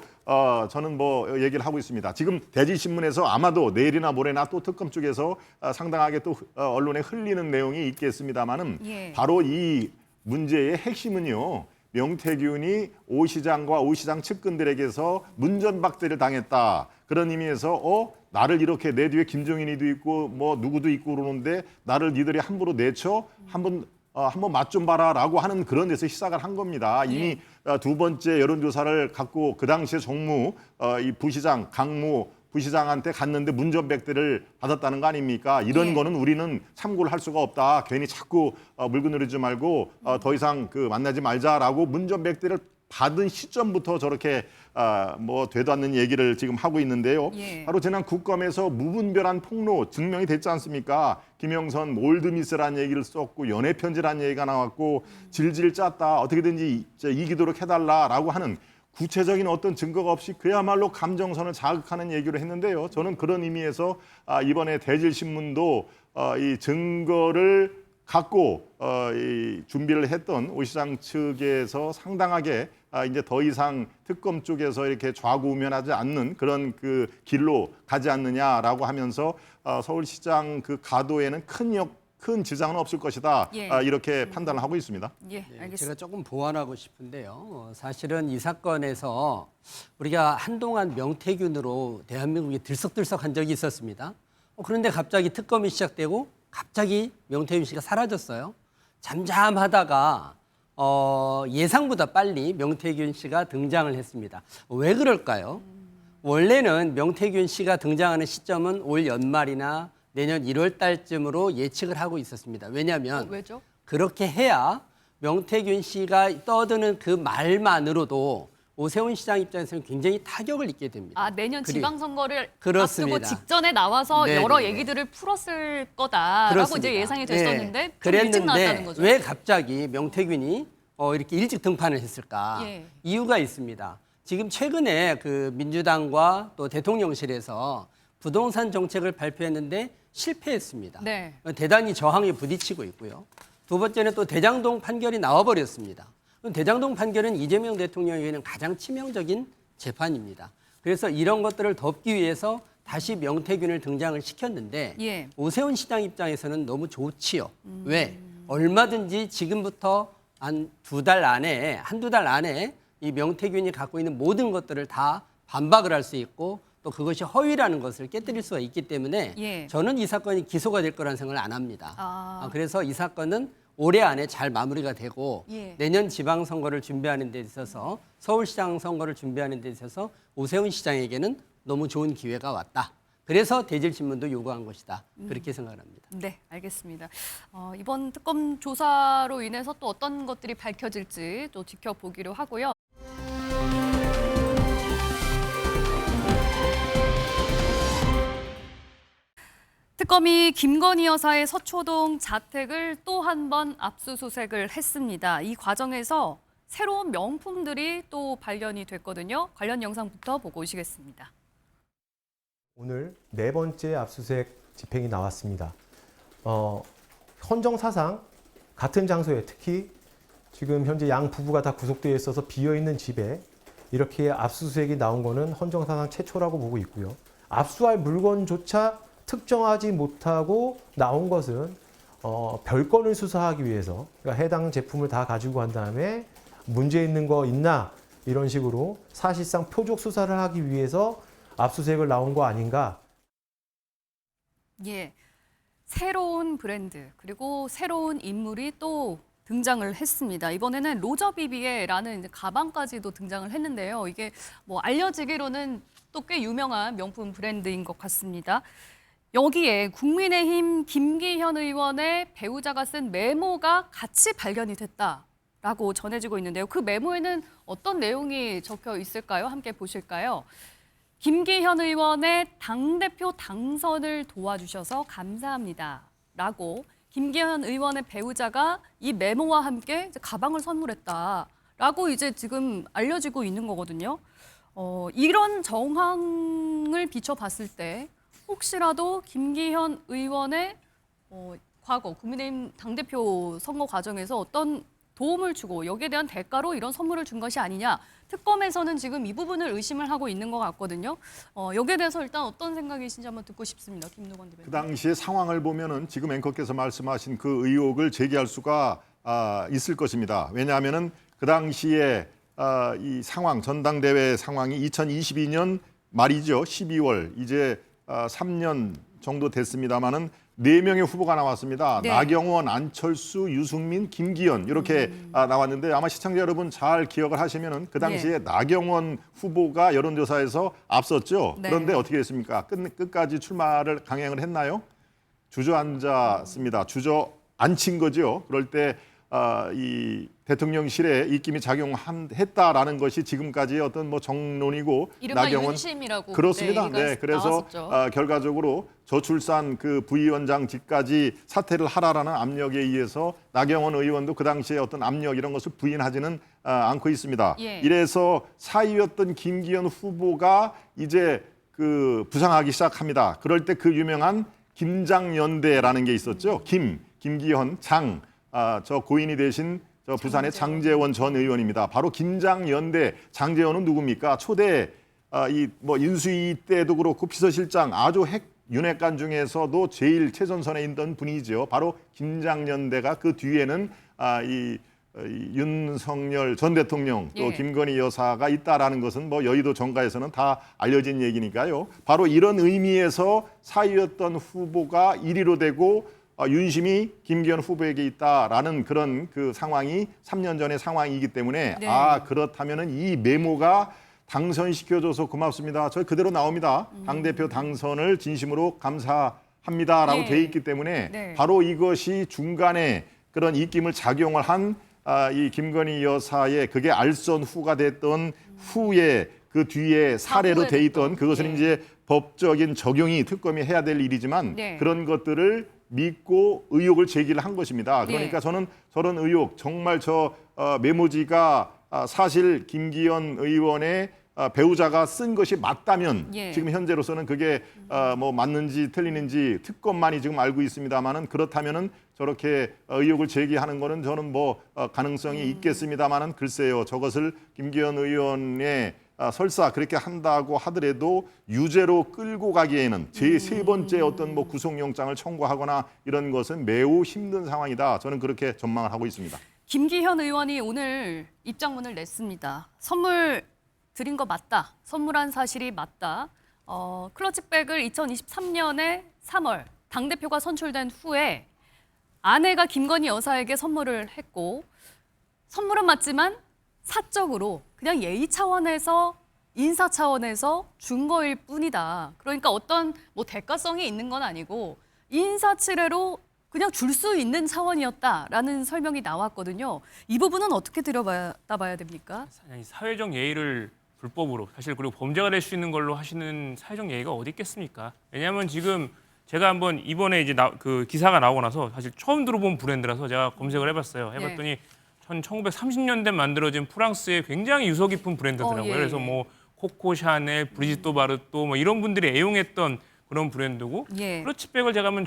저는 뭐 얘기를 하고 있습니다. 지금 대지신문에서 아마도 내일이나 모레나 또 특검 쪽에서 상당하게 또 언론에 흘리는 내용이 있겠습니다만은 예. 바로 이 문제의 핵심은요. 명태균이 오 시장과 오 시장 측근들에게서 문전박대를 당했다. 그런 의미에서 나를 이렇게 내 뒤에 김종인이도 있고 뭐 누구도 있고 그러는데 나를 니들이 함부로 내쳐 한번 맛 좀 봐라라고 하는 그런 데서 시작을 한 겁니다. 이미 두 번째 여론조사를 갖고 그 당시에 정무 이 부시장 강무 부시장한테 갔는데 문전박대를 받았다는 거 아닙니까? 이런 예. 거는 우리는 참고를 할 수가 없다. 괜히 자꾸 물고 늘리지 말고 더 이상 그 만나지 말자라고 문전박대를 받은 시점부터 저렇게 뭐 되도 않는 얘기를 지금 하고 있는데요. 예. 바로 지난 국감에서 무분별한 폭로 증명이 됐지 않습니까? 김영선 올드미스라는 얘기를 썼고 연애편지라는 얘기가 나왔고 질질 짰다. 어떻게든지 이기도록 해달라라고 하는 구체적인 어떤 증거가 없이 그야말로 감정선을 자극하는 얘기를 했는데요. 저는 그런 의미에서 이번에 대질신문도 이 증거를 갖고 이 준비를 했던 오 시장 측에서 상당하게 이제 더 이상 특검 쪽에서 이렇게 좌고우면하지 않는 그런 그 길로 가지 않느냐라고 하면서 서울시장 그 가도에는 큰 지장은 없을 것이다. 예. 이렇게 판단을 하고 있습니다. 예, 네, 알겠습니다. 제가 조금 보완하고 싶은데요. 사실은 이 사건에서 우리가 한동안 명태균으로 대한민국이 들썩들썩한 적이 있었습니다. 그런데 갑자기 특검이 시작되고 갑자기 명태균 씨가 사라졌어요. 잠잠하다가 예상보다 빨리 명태균 씨가 등장을 했습니다. 왜 그럴까요? 원래는 명태균 씨가 등장하는 시점은 올 연말이나 내년 1월 달쯤으로 예측을 하고 있었습니다. 왜냐하면 왜죠? 그렇게 해야 명태균 씨가 떠드는 그 말만으로도 오세훈 시장 입장에서는 굉장히 타격을 입게 됩니다. 내년 그리고- 지방선거를 그렇습니다. 앞두고 직전에 나와서 네네네. 여러 얘기들을 풀었을 거다라고 그렇습니다. 이제 예상이 예. 됐었는데 좀 일찍 나왔다는 거죠. 왜 갑자기 명태균이 이렇게 일찍 등판을 했을까? 예. 이유가 있습니다. 지금 최근에 그 민주당과 또 대통령실에서 부동산 정책을 발표했는데 실패했습니다. 네. 대단히 저항에 부딪히고 있고요. 두 번째는 또 대장동 판결이 나와버렸습니다. 대장동 판결은 이재명 대통령에게는 가장 치명적인 재판입니다. 그래서 이런 것들을 덮기 위해서 다시 명태균을 등장을 시켰는데 예. 오세훈 시장 입장에서는 너무 좋지요. 왜? 얼마든지 지금부터 한두 달 안에 이 명태균이 갖고 있는 모든 것들을 다 반박을 할 수 있고 또 그것이 허위라는 것을 깨뜨릴 수가 있기 때문에 예. 저는 이 사건이 기소가 될 거라는 생각을 안 합니다. 아. 그래서 이 사건은 올해 안에 잘 마무리가 되고 예. 내년 지방선거를 준비하는 데 있어서 서울시장 선거를 준비하는 데 있어서 오세훈 시장에게는 너무 좋은 기회가 왔다. 그래서 대질신문도 요구한 것이다. 그렇게 생각을 합니다. 네, 알겠습니다. 이번 특검 조사로 인해서 또 어떤 것들이 밝혀질지 또 지켜보기로 하고요. 특검이 김건희 여사의 서초동 자택을 또 한 번 압수수색을 했습니다. 이 과정에서 새로운 명품들이 또 발견이 됐거든요. 관련 영상부터 보고 오시겠습니다. 오늘 네 번째 압수수색 집행이 나왔습니다. 헌정사상 같은 장소에 특히 지금 현재 양 부부가 다 구속되어 있어서 비어있는 집에 이렇게 압수수색이 나온 거는 헌정사상 최초라고 보고 있고요. 압수할 물건조차 특정하지 못하고 나온 것은 별건을 수사하기 위해서 그러니까 해당 제품을 다 가지고 간 다음에 문제 있는 거 있나 이런 식으로 사실상 표적 수사를 하기 위해서 압수수색을 나온 거 아닌가. 예, 새로운 브랜드 그리고 새로운 인물이 또 등장을 했습니다. 이번에는 로저 비비에라는 이제 가방까지도 등장을 했는데요. 이게 뭐 알려지기로는 또 꽤 유명한 명품 브랜드인 것 같습니다. 여기에 국민의힘 김기현 의원의 배우자가 쓴 메모가 같이 발견이 됐다라고 전해지고 있는데요. 그 메모에는 어떤 내용이 적혀 있을까요? 함께 보실까요? 김기현 의원의 당대표 당선을 도와주셔서 감사합니다. 라고 김기현 의원의 배우자가 이 메모와 함께 이제 가방을 선물했다라고 이제 지금 알려지고 있는 거거든요. 이런 정황을 비춰봤을 때 혹시라도 김기현 의원의 과거 국민의힘 당대표 선거 과정에서 어떤 도움을 주고 여기에 대한 대가로 이런 선물을 준 것이 아니냐. 특검에서는 지금 이 부분을 의심을 하고 있는 것 같거든요. 여기에 대해서 일단 어떤 생각이신지 한번 듣고 싶습니다. 김노건 대변인. 그 당시의 상황을 보면은 지금 앵커께서 말씀하신 그 의혹을 제기할 수가 있을 것입니다. 왜냐하면은 그 당시에 이 상황, 전당대회 상황이 2022년 말이죠. 12월 이제 3년 정도 됐습니다마는 4명의 후보가 나왔습니다. 네. 나경원, 안철수, 유승민, 김기현 이렇게 나왔는데 아마 시청자 여러분 잘 기억을 하시면은 그 당시에 나경원 후보가 여론조사에서 앞섰죠. 네. 그런데 어떻게 됐습니까? 끝까지 출마를 강행을 했나요? 주저앉았습니다. 주저앉힌 거죠. 그럴 때 이 대통령실에 입김이 작용했다라는 것이 지금까지의 어떤 뭐 정론이고 이른바 나경원 윤심이라고 그렇습니다. 네, 그래서 결과적으로 저출산 그 부위원장직까지 사퇴를 하라라는 압력에 의해서 나경원 의원도 그 당시에 어떤 압력 이런 것을 부인하지는 않고 있습니다. 예. 이래서 사위였던 김기현 후보가 이제 그 부상하기 시작합니다. 그럴 때 그 유명한 김장연대라는 게 있었죠. 김기현, 저 고인이 되신 저 부산의 장제원 전 의원입니다. 바로 김장연대 장제원은 누굽니까? 초대 뭐 인수위 때도 그렇고 비서실장 아주 윤핵관 중에서도 제일 최전선에 있던 분이죠. 바로 김장연대가 그 뒤에는 이 윤석열 전 대통령 또 김건희 여사가 있다라는 것은 뭐 여의도 정가에서는 다 알려진 얘기니까요. 바로 이런 의미에서 사위였던 후보가 1위로 되고 윤심이 김기현 후보에게 있다라는 그런 그 상황이 3년 전의 상황이기 때문에 네. 그렇다면은 이 메모가 당선시켜줘서 고맙습니다. 저 그대로 나옵니다. 당대표 당선을 진심으로 감사합니다라고 돼 있기 때문에 바로 이것이 중간에 그런 입김을 작용을 한 이 김건희 여사의 그게 알선후가 됐던 후에 그 뒤에 사례로 돼 있던 그것은 이제 법적인 적용이 특검이 해야 될 일이지만 그런 것들을 믿고 의혹을 제기를 한 것입니다. 그러니까 저는 저런 의혹 정말 메모지가 사실 김기현 의원의 배우자가 쓴 것이 맞다면 지금 현재로서는 그게 뭐 맞는지 틀리는지 특검만이 지금 알고 있습니다만은 그렇다면은 저렇게 의혹을 제기하는 거는 저는 뭐 가능성이 있겠습니다만은 글쎄요 저것을 김기현 의원의 설사 그렇게 한다고 하더라도 유죄로 끌고 가기에는 제 3번째 어떤 뭐 구속영장을 청구하거나 이런 것은 매우 힘든 상황이다. 저는 그렇게 전망을 하고 있습니다. 김기현 의원이 오늘 입장문을 냈습니다. 선물 드린 거 맞다. 선물한 사실이 맞다. 클러치백을 2023년에 3월 당대표가 선출된 후에 아내가 김건희 여사에게 선물을 했고 선물은 맞지만 사적으로 그냥 예의 차원에서 인사 차원에서 준 거일 뿐이다. 그러니까 어떤 뭐 대가성이 있는 건 아니고 인사치레로 그냥 줄 수 있는 차원이었다라는 설명이 나왔거든요. 이 부분은 어떻게 들여다봐야 됩니까? 사회적 예의를 불법으로 사실 그리고 범죄가 될 수 있는 걸로 하시는 사회적 예의가 어디 있겠습니까? 왜냐하면 지금 제가 한번 이번에 이제 그 기사가 나오고 나서 사실 처음 들어본 브랜드라서 제가 검색을 해봤어요. 해봤더니 1930년대 만들어진 프랑스의 굉장히 유서 깊은 브랜드더라고요. 그래서 뭐 코코 샤넬, 브리짓토 바르토 뭐 이런 분들이 애용했던 그런 브랜드고 클러치백을 제가 한번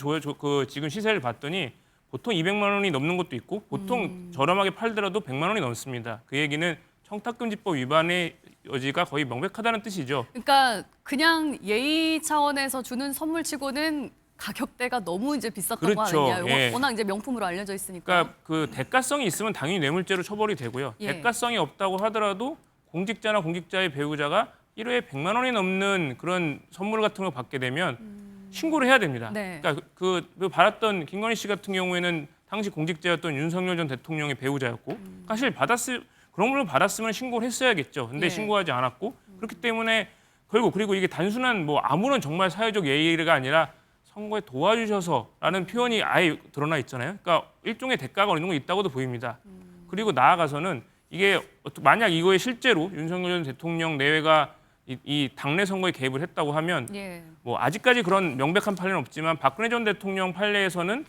지금 시세를 봤더니 보통 200만 원이 넘는 것도 있고 보통 저렴하게 팔더라도 100만 원이 넘습니다. 그 얘기는 청탁금지법 위반의 여지가 거의 명백하다는 뜻이죠. 그러니까 그냥 예의 차원에서 주는 선물치고는 가격대가 너무 이제 비쌌던 거 아니냐. 워낙 이제 명품으로 알려져 있으니까. 그러니까 그 대가성이 있으면 당연히 뇌물죄로 처벌이 되고요. 대가성이 없다고 하더라도 공직자나 공직자의 배우자가 1회에 100만 원이 넘는 그런 선물 같은 걸 받게 되면 신고를 해야 됩니다. 네. 그러니까 그 받았던 김건희 씨 같은 경우에는 당시 공직자였던 윤석열 전 대통령의 배우자였고 사실 그런 걸 받았으면 신고를 했어야겠죠. 근데 예. 신고하지 않았고 그렇기 때문에 그리고 이게 단순한 뭐 아무런 정말 사회적 예의가 아니라 선거에 도와주셔서라는 표현이 아예 드러나 있잖아요. 그러니까 일종의 대가가 어느 정도 있다고도 보입니다. 그리고 나아가서는 이게 만약 이거에 실제로 윤석열 전 대통령 내외가 이 당내 선거에 개입을 했다고 하면 예. 뭐 아직까지 그런 명백한 판례는 없지만 박근혜 전 대통령 판례에서는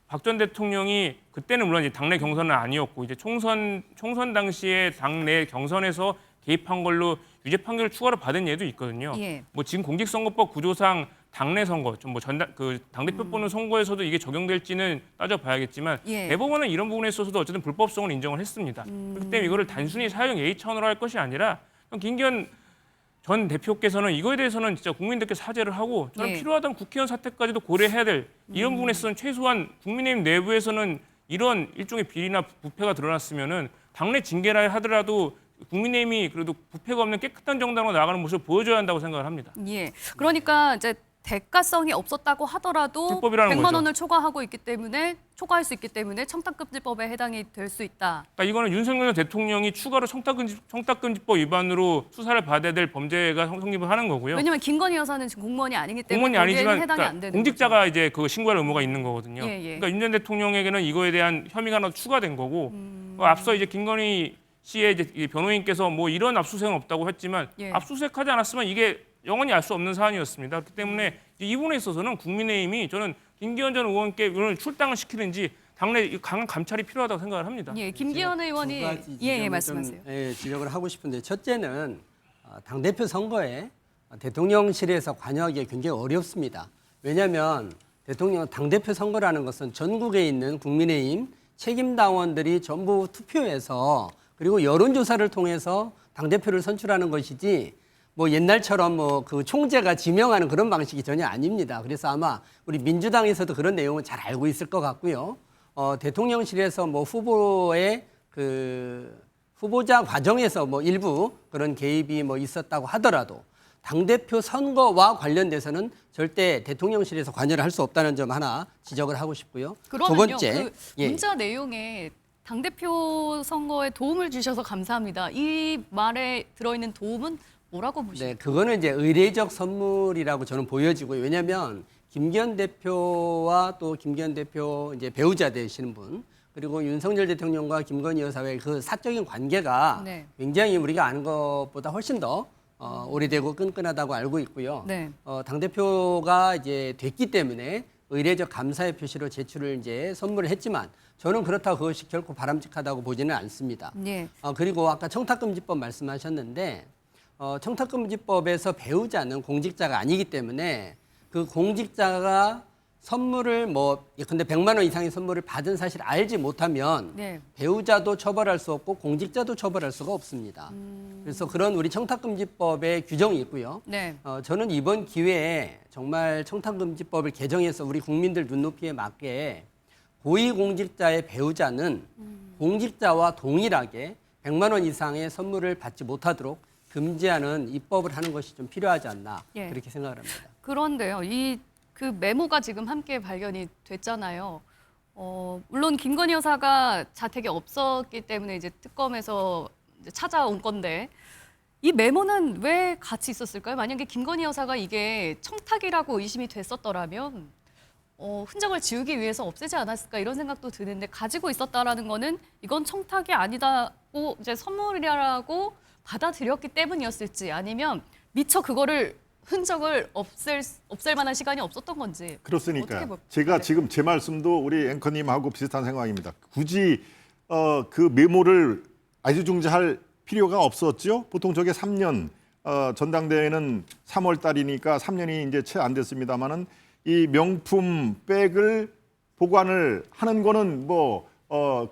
박 전 대통령이 그때는 물론 이제 당내 경선은 아니었고 이제 총선 당시에 당내 경선에서 개입한 걸로 유죄 판결을 추가로 받은 예도 있거든요. 예. 뭐 지금 공직선거법 구조상 당내 선거, 좀 뭐 당대표 뽑는 선거에서도 이게 적용될지는 따져봐야겠지만 예. 대법원은 이런 부분에 있어서도 어쨌든 불법성을 인정을 했습니다. 그렇기 때문에 이거를 단순히 사회적 예의 차원으로 할 것이 아니라 김기현 전 대표께서는 이거에 대해서는 진짜 국민들께 사죄를 하고 저는 예. 필요하다면 국회의원 사퇴까지도 고려해야 될 이런 부분에 있어서는 최소한 국민의힘 내부에서는 이런 일종의 비리나 부패가 드러났으면은 당내 징계라 하더라도 국민의힘이 그래도 부패가 없는 깨끗한 정당으로 나가는 모습을 보여줘야 한다고 생각을 합니다. 예. 그러니까 이제 대가성이 없었다고 하더라도 불법이라는 100만 거죠. 원을 초과할 수 있기 때문에 청탁금지법에 해당이 될 수 있다. 그러니까 이거는 윤석열 대통령이 추가로 청탁금지법 위반으로 수사를 받아야 될 범죄가 성립을 하는 거고요. 왜냐하면 김건희 여사는 지금 공무원이 아니기 때문에 공무원이 거기에는 아니지만 해당이 그러니까 안 되는 공직자가 이제 그거 신고할 의무가 있는 거거든요. 예, 예. 그러니까 윤 전 대통령에게는 이거에 대한 혐의가 하나 추가된 거고 앞서 이제 김건희 씨의 이제 이 변호인께서 뭐 이런 압수수색은 없다고 했지만 예. 압수수색하지 않았으면 이게 영원히 알 수 없는 사안이었습니다. 그렇기 때문에 이 부분에 있어서는 국민의힘이 저는 김기현 전 의원께 오늘 출당을 시키든지 당내 강한 감찰이 필요하다고 생각을 합니다. 예, 김기현 의원이 두 가지 예, 지점을 말씀하세요. 좀, 지적을 하고 싶은데 첫째는 당대표 선거에 대통령실에서 관여하기가 굉장히 어렵습니다. 왜냐하면 당대표 선거라는 것은 전국에 있는 국민의힘 책임당원들이 전부 투표해서 그리고 여론조사를 통해서 당대표를 선출하는 것이지 뭐 옛날처럼 뭐 그 총재가 지명하는 그런 방식이 전혀 아닙니다. 그래서 아마 우리 민주당에서도 그런 내용은 잘 알고 있을 것 같고요. 대통령실에서 뭐 후보의 그 후보자 과정에서 뭐 일부 그런 개입이 뭐 있었다고 하더라도 당대표 선거와 관련돼서는 절대 대통령실에서 관여를 할 수 없다는 점 하나 지적을 하고 싶고요. 그러면요, 두 번째, 그 문자 내용에 당대표 선거에 도움을 주셔서 감사합니다. 이 말에 들어있는 도움은 뭐라고 보십니까? 네, 그거는 이제 의례적 선물이라고 저는 보여지고요. 왜냐하면 김기현 대표와 또 김기현 대표 이제 배우자 되시는 분 그리고 윤석열 대통령과 김건희 여사의 그 사적인 관계가 네. 굉장히 우리가 아는 것보다 훨씬 더 오래되고 끈끈하다고 알고 있고요. 네. 당 대표가 이제 됐기 때문에 의례적 감사의 표시로 제출을 이제 선물을 했지만 저는 그렇다고 그것이 결코 바람직하다고 보지는 않습니다. 예. 그리고 아까 청탁금지법 말씀하셨는데 청탁금지법에서 배우자는 공직자가 아니기 때문에 그 공직자가 선물을 근데 100만 원 이상의 선물을 받은 사실 알지 못하면 네. 배우자도 처벌할 수 없고 공직자도 처벌할 수가 없습니다. 그래서 그런 우리 청탁금지법의 규정이 있고요. 네. 저는 이번 기회에 정말 청탁금지법을 개정해서 우리 국민들 눈높이에 맞게 고위공직자의 배우자는 공직자와 동일하게 100만 원 이상의 선물을 받지 못하도록 금지하는 입법을 하는 것이 좀 필요하지 않나 예. 그렇게 생각을 합니다. 그런데요, 그 메모가 지금 함께 발견이 됐잖아요. 물론 김건희 여사가 자택에 없었기 때문에 이제 특검에서 이제 찾아온 건데 이 메모는 왜 같이 있었을까요? 만약에 김건희 여사가 이게 청탁이라고 의심이 됐었더라면 흔적을 지우기 위해서 없애지 않았을까 이런 생각도 드는데 가지고 있었다라는 거는 이건 청탁이 아니다고 이제 선물이라고 받아들였기 때문이었을지 아니면 미처 그거를 흔적을 없앨 만한 시간이 없었던 건지. 그렇으니까 제가 지금 제 말씀도 우리 앵커님하고 비슷한 생각입니다. 굳이 그 메모를 애지중지할 필요가 없었죠. 보통 저게 3년 전당대회는 3월 달이니까 3년이 이제 채 안 됐습니다만은 이 명품 백을 보관을 하는 거는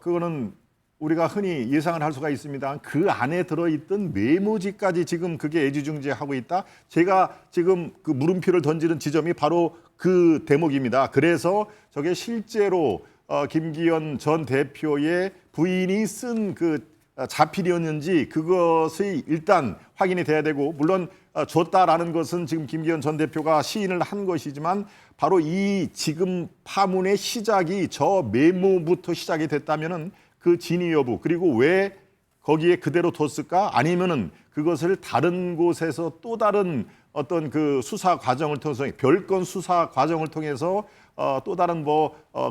그거는 우리가 흔히 예상을 할 수가 있습니다. 그 안에 들어있던 메모지까지 지금 그게 애지중지하고 있다. 제가 지금 그 물음표를 던지는 지점이 바로 그 대목입니다. 그래서 저게 실제로 김기현 전 대표의 부인이 쓴 그 자필이었는지 그것이 일단 확인이 돼야 되고, 물론 줬다라는 것은 지금 김기현 전 대표가 시인을 한 것이지만 바로 이 지금 파문의 시작이 저 메모부터 시작이 됐다면은 그 진위 여부, 그리고 왜 거기에 그대로 뒀을까? 아니면은 그것을 다른 곳에서 또 다른 어떤 그 수사 과정을 통해서, 별건 수사 과정을 통해서 또 다른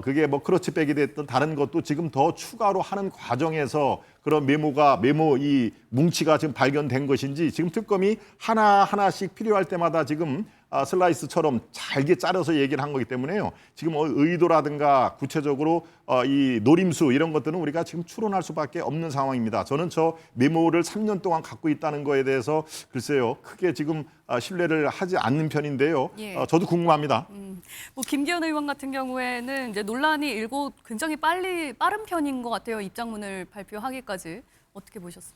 그게 크로치백이 됐던 다른 것도 지금 더 추가로 하는 과정에서 그런 메모 이 뭉치가 지금 발견된 것인지, 지금 특검이 하나하나씩 필요할 때마다 지금 슬라이스처럼 잘게 자르서 얘기를 한 거기 때문에요. 지금 의도라든가 구체적으로 이 노림수 이런 것들은 우리가 지금 추론할 수밖에 없는 상황입니다. 저는 저 메모를 3년 동안 갖고 있다는 거에 대해서 글쎄요, 크게 지금 신뢰를 하지 않는 편인데요. 예. 저도 궁금합니다. 김기현 의원 같은 경우에는 이제 논란이 일고 굉장히 빠른 편인 것 같아요. 입장문을 발표하기까지. 어떻게 보셨어요?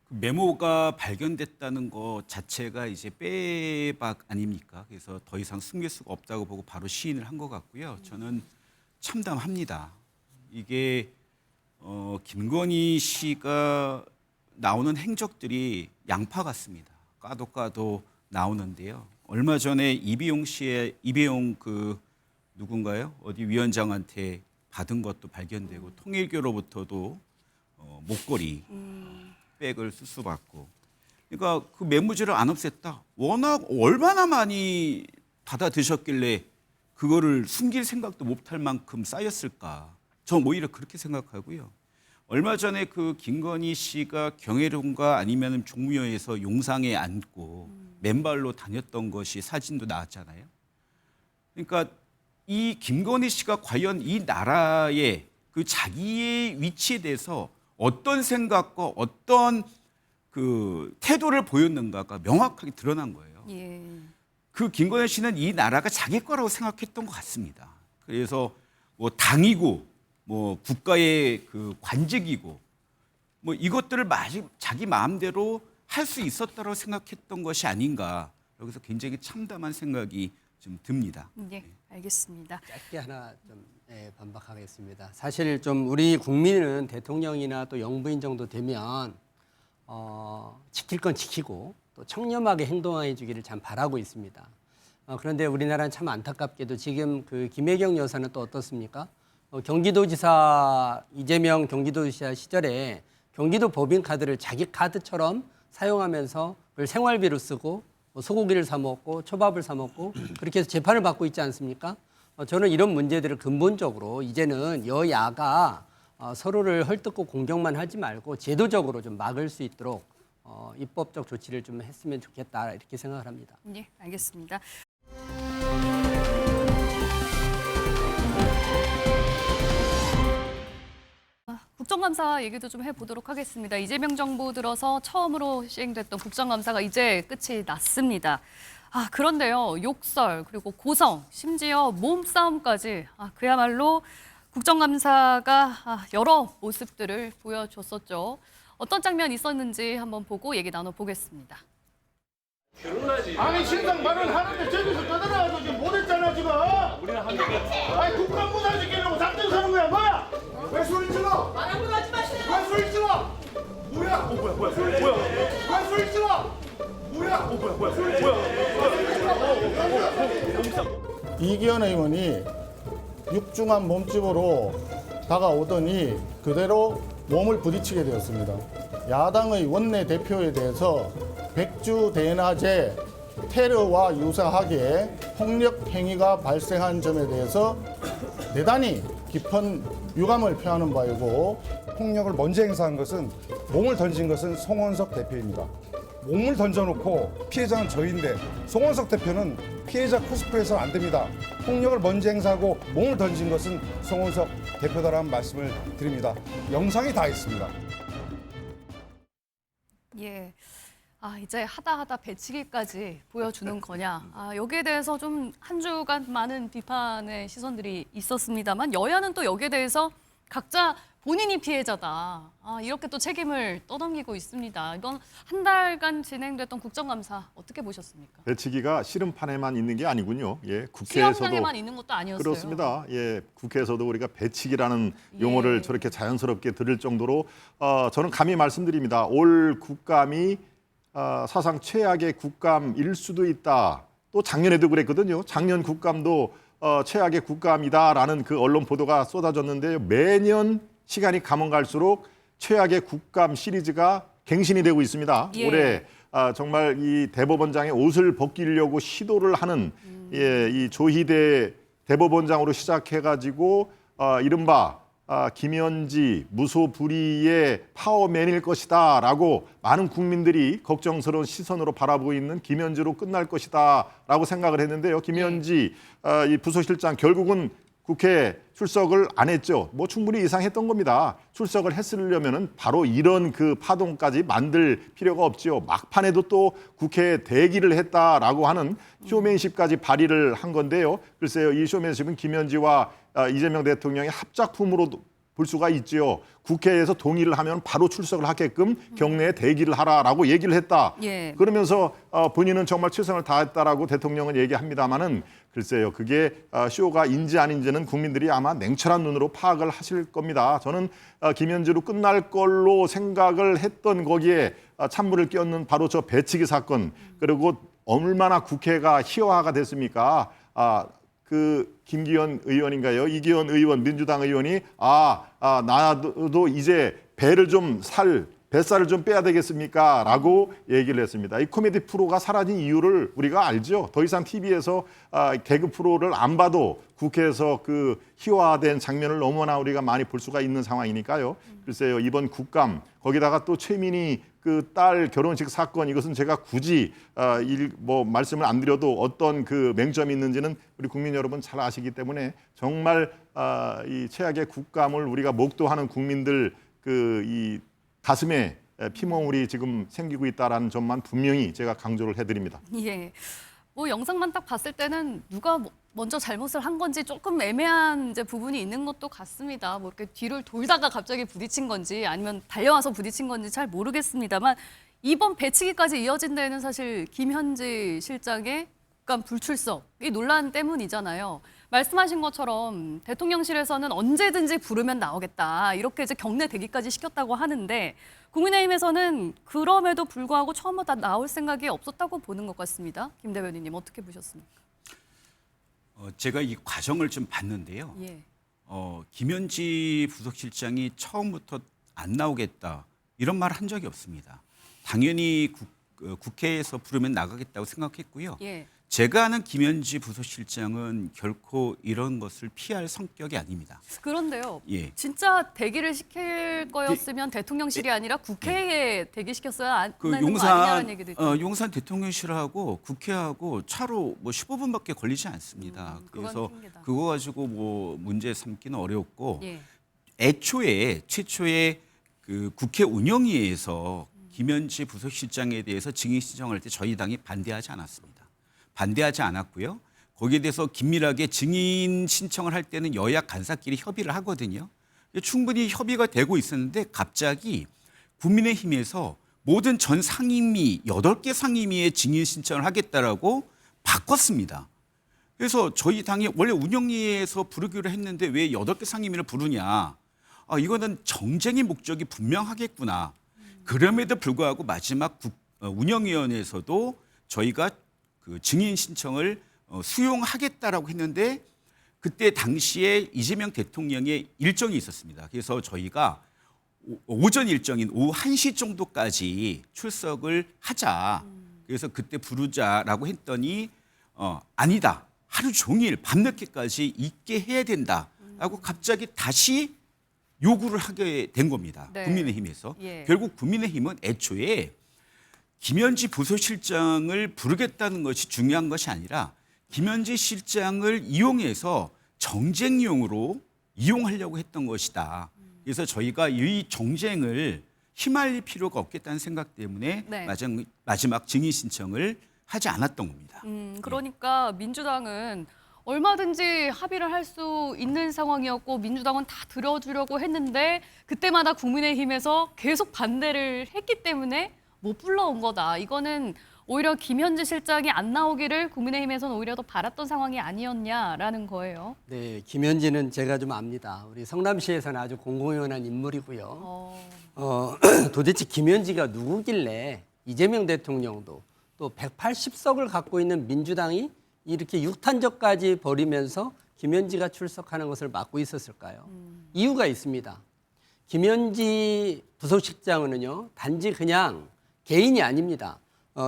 메모가 발견됐다는 것 자체가 이제 빼박 아닙니까? 그래서 더 이상 숨길 수가 없다고 보고 바로 시인을 한 것 같고요. 저는 참담합니다. 이게 김건희 씨가 나오는 행적들이 양파 같습니다. 까도 나오는데요. 얼마 전에 이배용 그 누군가요? 어디 위원장한테 받은 것도 발견되고, 통일교로부터도 목걸이 백을 수수받고, 그러니까 그 메모지를 안 없앴다. 워낙 얼마나 많이 받아 드셨길래 그거를 숨길 생각도 못할 만큼 쌓였을까? 전 오히려 그렇게 생각하고요. 얼마 전에 그 김건희 씨가 경혜론가 아니면 종묘에서 용상에 앉고 맨발로 다녔던 것이 사진도 나왔잖아요. 그러니까 이 김건희 씨가 과연 이 나라의 그 자기의 위치에 대해서 어떤 생각과 어떤 그 태도를 보였는가가 명확하게 드러난 거예요. 예. 그 김건희 씨는 이 나라가 자기 거라고 생각했던 것 같습니다. 그래서 당이고 국가의 그 관직이고 이것들을 자기 마음대로 할 수 있었다고 생각했던 것이 아닌가. 여기서 굉장히 참담한 생각이 좀 듭니다. 네, 알겠습니다. 짧게 하나 좀 반박하겠습니다. 사실 좀 우리 국민은 대통령이나 또 영부인 정도 되면 지킬 건 지키고 또 청렴하게 행동해 주기를 참 바라고 있습니다. 그런데 우리나라는 참 안타깝게도 지금 그 김혜경 여사는 또 어떻습니까? 경기도지사 이재명 경기도지사 시절에 경기도 법인카드를 자기 카드처럼 사용하면서 그걸 생활비로 쓰고 소고기를 사 먹고 초밥을 사 먹고 그렇게 해서 재판을 받고 있지 않습니까? 저는 이런 문제들을 근본적으로 이제는 여야가 서로를 헐뜯고 공격만 하지 말고 제도적으로 좀 막을 수 있도록 입법적 조치를 좀 했으면 좋겠다 이렇게 생각을 합니다. 네, 알겠습니다. 국정감사 얘기도 좀 해보도록 하겠습니다. 이재명 정부 들어서 처음으로 시행됐던 국정감사가 이제 끝이 났습니다. 그런데요, 욕설 그리고 고성 심지어 몸싸움까지 그야말로 국정감사가 여러 모습들을 보여줬었죠. 어떤 장면이 있었는지 한번 보고 얘기 나눠보겠습니다. 아니 신상 발언하는데 저기서 떠들어가지고 지금 못했잖아 지금. 우리는 아니 국가무상 지키려고 작전 서는 거야 뭐야? 왜 소리 질러? 말하고 하지 마세요. 왜 소리 질러? 뭐야? 뭐야? 소리 질러? 왜 소리 질러? 뭐야? 뭐야? 소리 질러? 이기현 의원이 육중한 몸집으로 다가오더니 그대로 몸을 부딪히게 되었습니다. 야당의 원내대표에 대해서 백주대낮에 테러와 유사하게 폭력 행위가 발생한 점에 대해서 대단히 깊은 유감을 표하는 바이고, 폭력을 먼저 행사한 것은, 몸을 던진 것은 송원석 대표입니다. 몸을 던져놓고 피해자는 저희인데 송원석 대표는 피해자 코스프레해서는 안 됩니다. 폭력을 먼저 행사하고 몸을 던진 것은 송원석 대표다라는 말씀을 드립니다. 영상이 다 있습니다. 예. 이제 하다 배치기까지 보여주는 거냐. 여기에 대해서 좀 한 주간 많은 비판의 시선들이 있었습니다만 여야는 또 여기에 대해서 각자 본인이 피해자다. 이렇게 또 책임을 떠넘기고 있습니다. 이번 한 달간 진행됐던 국정감사 어떻게 보셨습니까? 배치기가 씨름판에만 있는 게 아니군요. 예, 수영장에만 있는 것도 아니었어요. 그렇습니다. 예, 국회에서도 우리가 배치기라는 용어를 예. 저렇게 자연스럽게 들을 정도로 저는 감히 말씀드립니다. 올 국감이 사상 최악의 국감일 수도 있다. 또 작년에도 그랬거든요. 작년 국감도 최악의 국감이다라는 그 언론 보도가 쏟아졌는데 매년 시간이 가면 갈수록 최악의 국감 시리즈가 갱신이 되고 있습니다. 예. 올해 정말 이 대법원장의 옷을 벗기려고 시도를 하는 예, 이 조희대 대법원장으로 시작해가지고 이른바 김현지 무소불위의 파워맨일 것이다라고 많은 국민들이 걱정스러운 시선으로 바라보고 있는 김현지로 끝날 것이다라고 생각을 했는데요. 김현지 이 부서실장 결국은 국회 출석을 안 했죠. 뭐 충분히 예상했던 겁니다. 출석을 했으려면은 바로 이런 그 파동까지 만들 필요가 없지요. 막판에도 또 국회에 대기를 했다라고 하는 쇼맨십까지 발휘를 한 건데요. 글쎄요, 이 쇼맨십은 김현지와 이재명 대통령의 합작품으로 볼 수가 있지요. 국회에서 동의를 하면 바로 출석을 하게끔 경내에 대기를 하라라고 얘기를 했다. 예. 그러면서 본인은 정말 최선을 다했다라고 대통령은 얘기합니다마는 글쎄요, 그게 쇼가 인지 아닌지는 국민들이 아마 냉철한 눈으로 파악을 하실 겁니다. 저는 김현지로 끝날 걸로 생각을 했던 거기에 찬물을 끼얹는 바로 저 배치기 사건, 그리고 얼마나 국회가 희화화가 됐습니까? 그 김기현 의원인가요? 이기현 의원, 민주당 의원이 나도 이제 뱃살을 좀 빼야 되겠습니까? 라고 얘기를 했습니다. 이 코미디 프로가 사라진 이유를 우리가 알죠. 더 이상 TV에서 개그 프로를 안 봐도 국회에서 그 희화화된 장면을 너무나 우리가 많이 볼 수가 있는 상황이니까요. 글쎄요, 이번 국감 거기다가 또 최민희 그 딸 결혼식 사건, 이것은 제가 굳이 말씀을 안 드려도 어떤 그 맹점이 있는지는 우리 국민 여러분 잘 아시기 때문에 정말 이 최악의 국감을 우리가 목도하는 국민들 이 가슴에 피멍울이 지금 생기고 있다라는 점만 분명히 제가 강조를 해드립니다. 예. 뭐 영상만 딱 봤을 때는 누가 먼저 잘못을 한 건지 조금 애매한 이제 부분이 있는 것도 같습니다. 뭐 이렇게 뒤를 돌다가 갑자기 부딪힌 건지 아니면 달려와서 부딪힌 건지 잘 모르겠습니다만 이번 배치기까지 이어진 데에는 사실 김현지 실장의 국감 불출석 이 논란 때문이잖아요. 말씀하신 것처럼 대통령실에서는 언제든지 부르면 나오겠다 이렇게 이제 경내 대기까지 시켰다고 하는데 국민의힘에서는 그럼에도 불구하고 처음부터 나올 생각이 없었다고 보는 것 같습니다. 김 대변인님 어떻게 보셨습니까? 제가 이 과정을 좀 봤는데요. 예. 김현지 부속실장이 처음부터 안 나오겠다 이런 말 한 적이 없습니다. 당연히 국회에서 부르면 나가겠다고 생각했고요. 예. 제가 아는 김현지 부서실장은 결코 이런 것을 피할 성격이 아닙니다. 그런데요. 예. 진짜 대기를 시킬 거였으면 대통령실이 아니라 국회에 대기시켰어야 하는 거 아니냐는 얘기도 있죠. 용산 대통령실하고 국회하고 차로 뭐 15분밖에 걸리지 않습니다. 그래서 핑계다. 그거 가지고 뭐 문제 삼기는 어렵고 예. 최초에 그 국회 운영위에서 김현지 부서실장에 대해서 증인 신청할 때 저희 당이 반대하지 않았습니다. 반대하지 않았고요. 거기에 대해서 긴밀하게 증인 신청을 할 때는 여야 간사끼리 협의를 하거든요. 충분히 협의가 되고 있었는데 갑자기 국민의힘에서 모든 전 상임위 8개 상임위에 증인 신청을 하겠다라고 바꿨습니다. 그래서 저희 당이 원래 운영위에서 부르기로 했는데 왜 8개 상임위를 부르냐. 이거는 정쟁의 목적이 분명하겠구나. 그럼에도 불구하고 마지막 운영위원회에서도 저희가 그 증인 신청을 수용하겠다라고 했는데 그때 당시에 이재명 대통령의 일정이 있었습니다. 그래서 저희가 오전 일정인 오후 1시 정도까지 출석을 하자. 그래서 그때 부르자라고 했더니 아니다. 하루 종일 밤늦게까지 있게 해야 된다라고 갑자기 다시 요구를 하게 된 겁니다. 네. 국민의힘에서. 예. 결국 국민의힘은 애초에 김현지 부서실장을 부르겠다는 것이 중요한 것이 아니라 김현지 실장을 이용해서 정쟁용으로 이용하려고 했던 것이다. 그래서 저희가 이 정쟁을 휘말릴 필요가 없겠다는 생각 때문에 네. 마지막 증인 신청을 하지 않았던 겁니다. 그러니까 민주당은 얼마든지 합의를 할 수 있는 상황이었고 민주당은 다 들어주려고 했는데 그때마다 국민의힘에서 계속 반대를 했기 때문에 못 불러온 거다. 이거는 오히려 김현지 실장이 안 나오기를 국민의힘에서는 오히려 더 바랐던 상황이 아니었냐라는 거예요. 네, 김현지는 제가 좀 압니다. 우리 성남시에서는 아주 공공연한 인물이고요. 도대체 김현지가 누구길래 이재명 대통령도 또 180석을 갖고 있는 민주당이 이렇게 육탄적까지 벌이면서 김현지가 출석하는 것을 막고 있었을까요? 이유가 있습니다. 김현지 부서실장은요, 단지 그냥 개인이 아닙니다.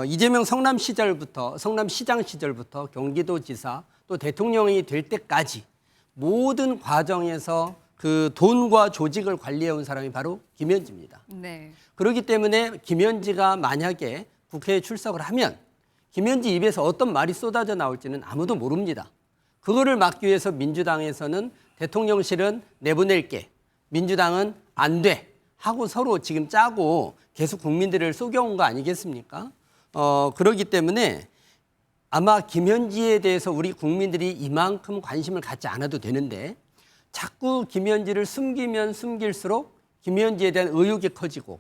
이재명 성남시장 시절부터 경기도지사 또 대통령이 될 때까지 모든 과정에서 그 돈과 조직을 관리해온 사람이 바로 김현지입니다. 네. 그렇기 때문에 김현지가 만약에 국회에 출석을 하면 김현지 입에서 어떤 말이 쏟아져 나올지는 아무도 모릅니다. 그거를 막기 위해서 민주당에서는 대통령실은 내보낼게, 민주당은 안 돼 하고 서로 지금 짜고 계속 국민들을 속여온 거 아니겠습니까? 그렇기 때문에 아마 김현지에 대해서 우리 국민들이 이만큼 관심을 갖지 않아도 되는데 자꾸 김현지를 숨기면 숨길수록 김현지에 대한 의혹이 커지고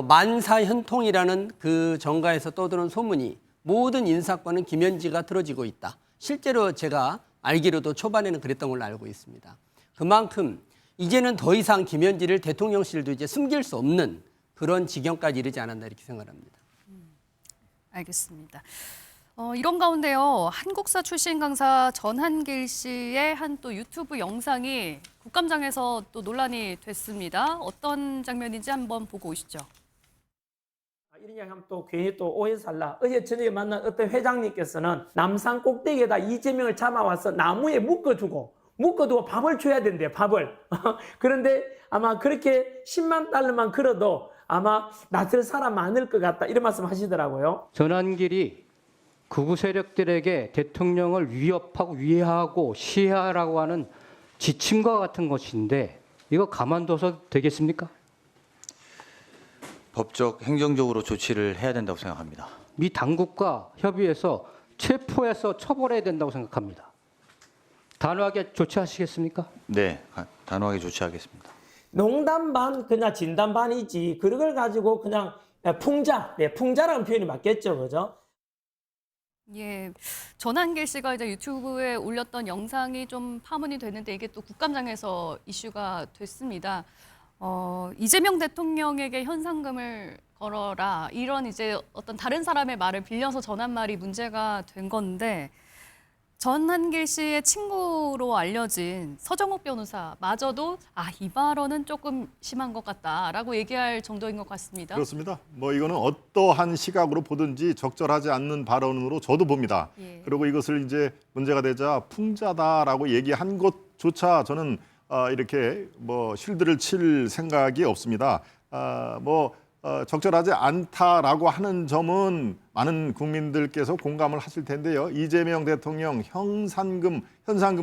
만사현통이라는 그 정가에서 떠도는 소문이 모든 인사권은 김현지가 틀어지고 있다. 실제로 제가 알기로도 초반에는 그랬던 걸로 알고 있습니다. 그만큼 이제는 더 이상 김현지를 대통령실도 이제 숨길 수 없는 그런 지경까지 이르지 않았나 이렇게 생각합니다. 알겠습니다. 이런 가운데요, 한국사 출신 강사 전한길 씨의 한 또 유튜브 영상이 국감장에서 또 논란이 됐습니다. 어떤 장면인지 한번 보고 오시죠. 이런 이야기하면 또 괜히 또 오해 살라. 어제 저녁에 만난 어떤 회장님께서는 남산 꼭대기에다 이재명을 잡아와서 나무에 묶어두고 밥을 줘야 된대요. 밥을. 그런데 아마 그렇게 10만 달러만 걸어도 아마 나설 사람 많을 것 같다. 이런 말씀 하시더라고요. 전한길이 극우 세력들에게 대통령을 위협하고 위해하고 시해하라고 하는 지침과 같은 것인데 이거 가만둬서 되겠습니까? 법적, 행정적으로 조치를 해야 된다고 생각합니다. 미 당국과 협의해서 체포해서 처벌해야 된다고 생각합니다. 단호하게 조치하시겠습니까? 네, 단호하게 조치하겠습니다. 농담 반 그냥 진담 반이지 그걸 가지고 그냥 풍자라는 표현이 맞겠죠, 그죠? 예, 전한길 씨가 이제 유튜브에 올렸던 영상이 좀 파문이 됐는데 이게 또 국감장에서 이슈가 됐습니다. 이재명 대통령에게 현상금을 걸어라 이런 이제 어떤 다른 사람의 말을 빌려서 전한 말이 문제가 된 건데 전한길 씨의 친구로 알려진 서정욱 변호사마저도 이 발언은 조금 심한 것 같다라고 얘기할 정도인 것 같습니다. 그렇습니다. 뭐 이거는 어떠한 시각으로 보든지 적절하지 않는 발언으로 저도 봅니다. 예. 그리고 이것을 이제 문제가 되자 풍자다라고 얘기한 것조차 저는 이렇게 뭐 실드를 칠 생각이 없습니다. 적절하지 않다라고 하는 점은 많은 국민들께서 공감을 하실 텐데요. 이재명 대통령 현상금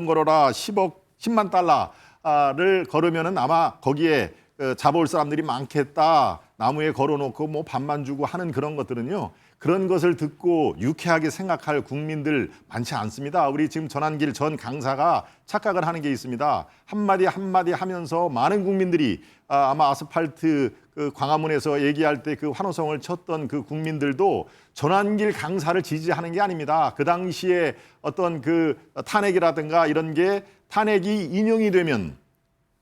걸어라 10만 달러를 걸으면은 아마 거기에 잡아올 사람들이 많겠다. 나무에 걸어놓고 뭐 밥만 주고 하는 그런 것들은요. 그런 것을 듣고 유쾌하게 생각할 국민들 많지 않습니다. 우리 지금 전한길 전 강사가 착각을 하는 게 있습니다. 한마디 하면서 많은 국민들이 아마 아스팔트 그 광화문에서 얘기할 때 그 환호성을 쳤던 그 국민들도 전한길 강사를 지지하는 게 아닙니다. 그 당시에 어떤 그 탄핵이라든가 이런 게 탄핵이 인용이 되면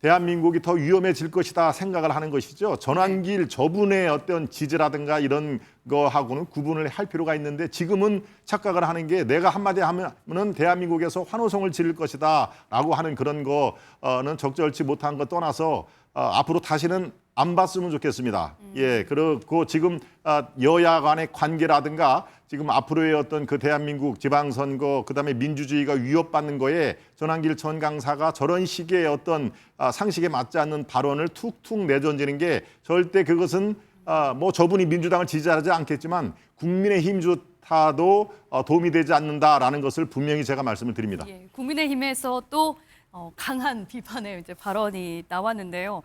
대한민국이 더 위험해질 것이다 생각을 하는 것이죠. 전한길 저분의 어떤 지지라든가 이런 거하고는 구분을 할 필요가 있는데 지금은 착각을 하는 게 내가 한마디 하면은 대한민국에서 환호성을 지를 것이다 라고 하는 그런 거는 적절치 못한 거 떠나서 앞으로 다시는 안 봤으면 좋겠습니다. 예, 그리고 지금 여야 간의 관계라든가 지금 앞으로의 어떤 그 대한민국 지방선거 그다음에 민주주의가 위협받는 거에 전한길 전 강사가 저런 식의 어떤 상식에 맞지 않는 발언을 툭툭 내던지는 게 절대 그것은 뭐 저분이 민주당을 지지하지 않겠지만 국민의힘조차도 도움이 되지 않는다라는 것을 분명히 제가 말씀을 드립니다. 예, 국민의힘에서 또 강한 비판의 이제 발언이 나왔는데요.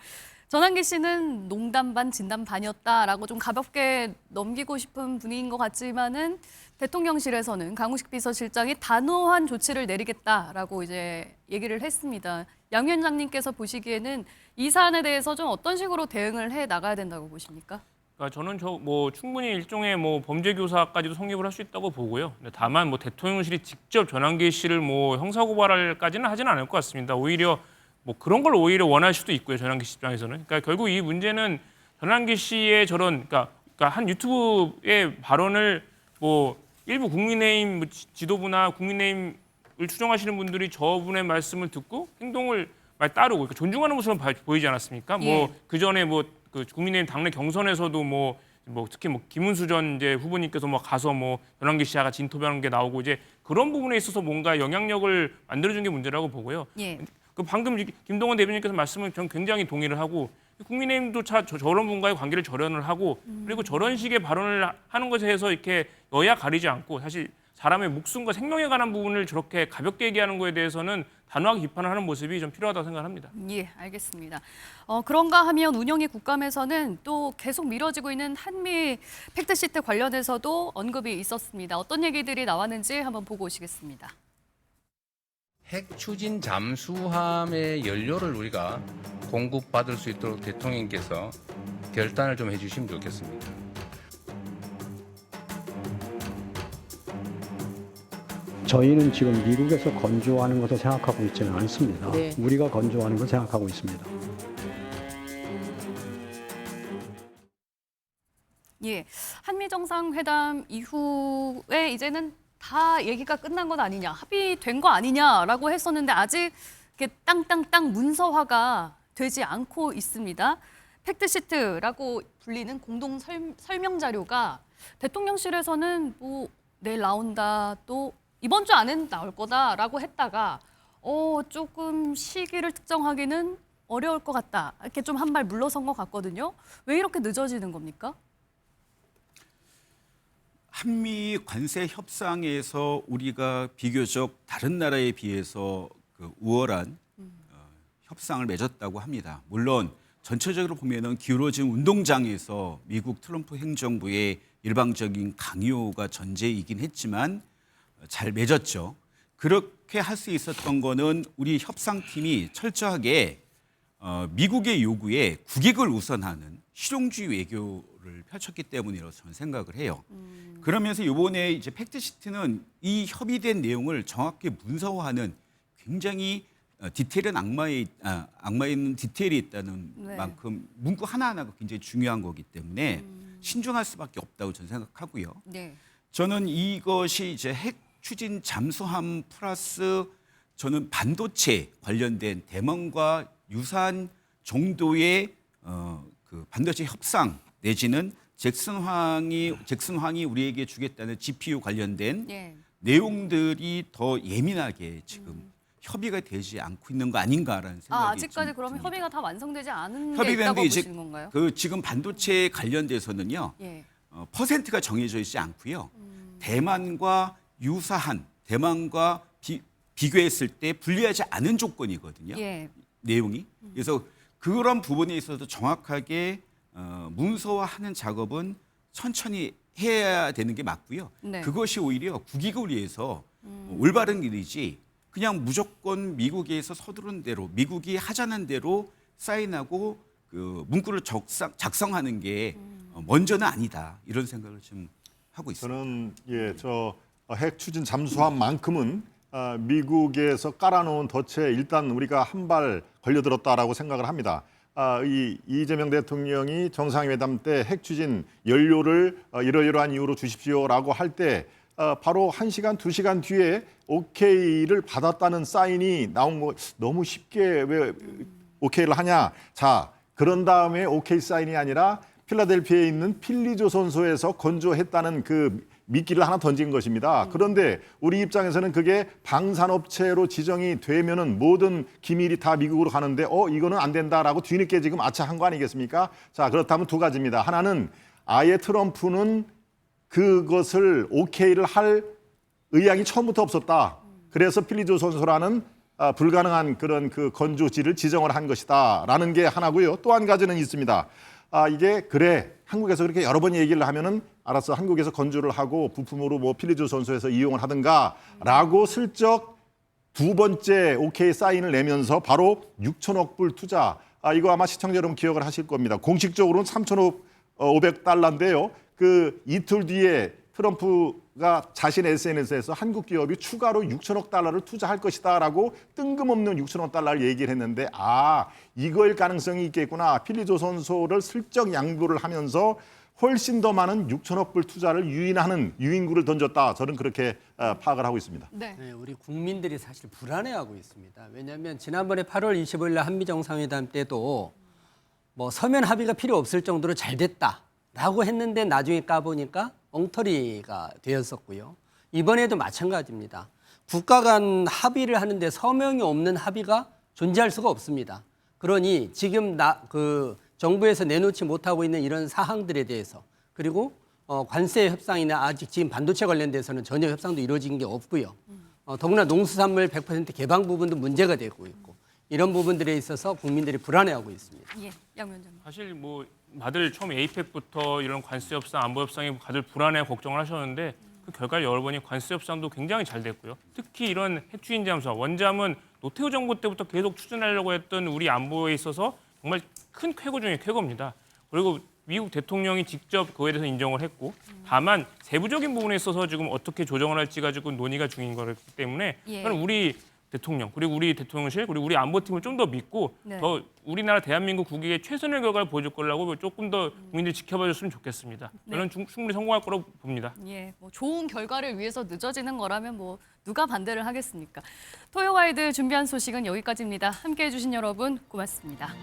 전환기 씨는 농담 반 진담 반이었다라고 좀 가볍게 넘기고 싶은 분위기인 것 같지만은 대통령실에서는 강우식 비서실장이 단호한 조치를 내리겠다라고 이제 얘기를 했습니다. 양 위원장님께서 보시기에는 이 사안에 대해서 좀 어떤 식으로 대응을 해 나가야 된다고 보십니까? 그러니까 저는 충분히 일종의 범죄 교사까지도 성립을 할 수 있다고 보고요. 근데 다만 대통령실이 직접 전환기 씨를 형사고발까지는 하지는 않을 것 같습니다. 오히려 그런 걸 오히려 원할 수도 있고요. 전환기 씨 입장에서는. 그러니까 결국 이 문제는 전환기 씨의 그러니까 한 유튜브의 발언을 일부 국민의힘 지도부나 국민의힘을 추정하시는 분들이 저분의 말씀을 듣고 행동을 따르고 그러니까 존중하는 모습을 보이지 않았습니까? 예. 그 전에 그 국민의힘 당내 경선에서도 특히 김은수 전 이제 후보님께서 가서 전환기 씨와 같이 인터뷰하는 게 나오고 이제 그런 부분에 있어서 뭔가 영향력을 만들어준 게 문제라고 보고요. 예. 방금 김동원 대변인께서 말씀을 저는 굉장히 동의를 하고 국민의힘도 저런 분과의 관계를 절연을 하고 그리고 저런 식의 발언을 하는 것에 대해서 이렇게 여야 가리지 않고 사실 사람의 목숨과 생명에 관한 부분을 저렇게 가볍게 얘기하는 거에 대해서는 단호하게 비판을 하는 모습이 좀 필요하다고 생각합니다. 예, 알겠습니다. 그런가 하면 운영위 국감에서는 또 계속 미뤄지고 있는 한미 팩트시트 관련해서도 언급이 있었습니다. 어떤 얘기들이 나왔는지 한번 보고 오시겠습니다. 핵 추진 잠수함의 연료를 우리가 공급받을 수 있도록 대통령께서 결단을 좀 해주시면 좋겠습니다. 저희는 지금 미국에서 건조하는 것을 생각하고 있지는 않습니다. 네. 우리가 건조하는 걸 생각하고 있습니다. 예, 한미 정상회담 이후에 이제는 다 얘기가 끝난 것 아니냐, 합의된 거 아니냐라고 했었는데 아직 이렇게 땅땅땅 문서화가 되지 않고 있습니다. 팩트시트라고 불리는 공동 설명 자료가 대통령실에서는 내일 나온다, 또 이번 주 안에는 나올 거다라고 했다가 조금 시기를 특정하기는 어려울 것 같다. 이렇게 좀 한 발 물러선 것 같거든요. 왜 이렇게 늦어지는 겁니까? 한미 관세 협상에서 우리가 비교적 다른 나라에 비해서 우월한 협상을 맺었다고 합니다. 물론 전체적으로 보면은 기울어진 운동장에서 미국 트럼프 행정부의 일방적인 강요가 전제이긴 했지만 잘 맺었죠. 그렇게 할 수 있었던 거는 우리 협상팀이 철저하게 미국의 요구에 국익을 우선하는 실용주의 외교를 펼쳤기 때문이라고 저는 생각을 해요. 그러면서 이번에 이제 팩트시트는 이 협의된 내용을 정확히 문서화하는 굉장히 디테일한 악마에 있는 디테일이 있다는 네. 만큼 문구 하나하나가 굉장히 중요한 거기 때문에 신중할 수밖에 없다고 저는 생각하고요. 네. 저는 이것이 이제 핵 추진 잠수함 플러스 저는 반도체 관련된 대만과 유사한 정도의 그 반도체 협상 내지는 잭슨 황이 우리에게 주겠다는 GPU 관련된 예. 내용들이 더 예민하게 지금 협의가 되지 않고 있는 거 아닌가라는 생각이 아직까지 그러면 협의가 다 완성되지 않은 게 있다고 협의되는데 이제 보시는 건가요? 지금 반도체 관련돼서는요. 예. 퍼센트가 정해져 있지 않고요. 대만과 유사한 대만과 비교했을 때 불리하지 않은 조건이거든요. 예. 내용이. 그래서 그런 부분에 있어서 정확하게 문서화하는 작업은 천천히 해야 되는 게 맞고요. 네. 그것이 오히려 국익을 위해서 올바른 일이지 그냥 무조건 미국에서 서두른 대로 미국이 하자는 대로 사인하고 그 문구를 작성하는 게 먼저는 아니다. 이런 생각을 좀 하고 있습니다. 저는 핵 추진 잠수함만큼은 미국에서 깔아놓은 덫에 일단 우리가 한 발 걸려들었다라고 생각을 합니다. 이재명 대통령이 정상회담 때 핵 추진 연료를 이러이러한 이유로 주십시오라고 할 때 바로 1시간, 2시간 뒤에 오케이를 받았다는 사인이 나온 거 너무 쉽게 왜 오케이를 하냐. 자, 그런 다음에 오케이 사인이 아니라 필라델피아에 있는 필리조선소에서 건조했다는 그 미끼를 하나 던진 것입니다. 그런데 우리 입장에서는 그게 방산업체로 지정이 되면은 모든 기밀이 다 미국으로 가는데 이거는 안 된다라고 뒤늦게 지금 아차한 거 아니겠습니까? 자, 그렇다면 두 가지입니다. 하나는 아예 트럼프는 그것을 오케이를 할 의향이 처음부터 없었다. 그래서 필리조선소라는 불가능한 그런 그 건조지를 지정을 한 것이다라는 게 하나고요. 또 한 가지는 있습니다. 이게 그래 한국에서 그렇게 여러 번 얘기를 하면은 알았어 한국에서 건조를 하고 부품으로 뭐 필리조선소에서 이용을 하든가라고 슬쩍 두 번째 오케이 사인을 내면서 바로 6천억 불 투자. 이거 아마 시청자 여러분 기억을 하실 겁니다. 공식적으로는 3,500달러인데요. 그 이틀 뒤에 트럼프가 자신 SNS에서 한국 기업이 추가로 6천억 달러를 투자할 것이다라고 뜬금없는 6천억 달러를 얘기를 했는데 이거일 가능성이 있겠구나. 필리조선소를 슬쩍 양보를 하면서 훨씬 더 많은 6천억 불 투자를 유인하는 유인구를 던졌다. 저는 그렇게 파악을 하고 있습니다. 네. 우리 국민들이 사실 불안해하고 있습니다. 왜냐하면 지난번에 8월 25일 날 한미 정상회담 때도 뭐 서면 합의가 필요 없을 정도로 잘 됐다라고 했는데 나중에 까보니까 엉터리가 되었었고요. 이번에도 마찬가지입니다. 국가 간 합의를 하는데 서명이 없는 합의가 존재할 수가 없습니다. 그러니 지금 정부에서 내놓지 못하고 있는 이런 사항들에 대해서 그리고 관세 협상이나 아직 지금 반도체 관련돼서는 전혀 협상도 이루어진 게 없고요. 더구나 농수산물 100% 개방 부분도 문제가 되고 있고 이런 부분들에 있어서 국민들이 불안해하고 있습니다. 예, 양 위원장님. 사실 뭐 다들 처음 에이펙부터 이런 관세 협상, 안보 협상에 다들 불안해 걱정을 하셨는데 그 결과를 열어보니 관세 협상도 굉장히 잘 됐고요. 특히 이런 핵추진 잠수함, 원잠은 노태우 정부 때부터 계속 추진하려고 했던 우리 안보에 있어서 정말 큰 쾌거 중에 쾌거입니다. 그리고 미국 대통령이 직접 그거에 대해서 인정을 했고 다만 세부적인 부분에 있어서 지금 어떻게 조정을 할지 가지고 논의가 중인 거기 때문에 저는 우리 대통령 그리고 우리 대통령실 그리고 우리 안보팀을 좀 더 믿고 더 우리나라 대한민국 국익의 최선의 결과를 보여줄 거라고 조금 더 국민들이 지켜봐줬으면 좋겠습니다. 저는 충분히 성공할 거라고 봅니다. 예, 뭐 좋은 결과를 위해서 늦어지는 거라면 뭐 누가 반대를 하겠습니까? 토요와이드 준비한 소식은 여기까지입니다. 함께해 주신 여러분 고맙습니다.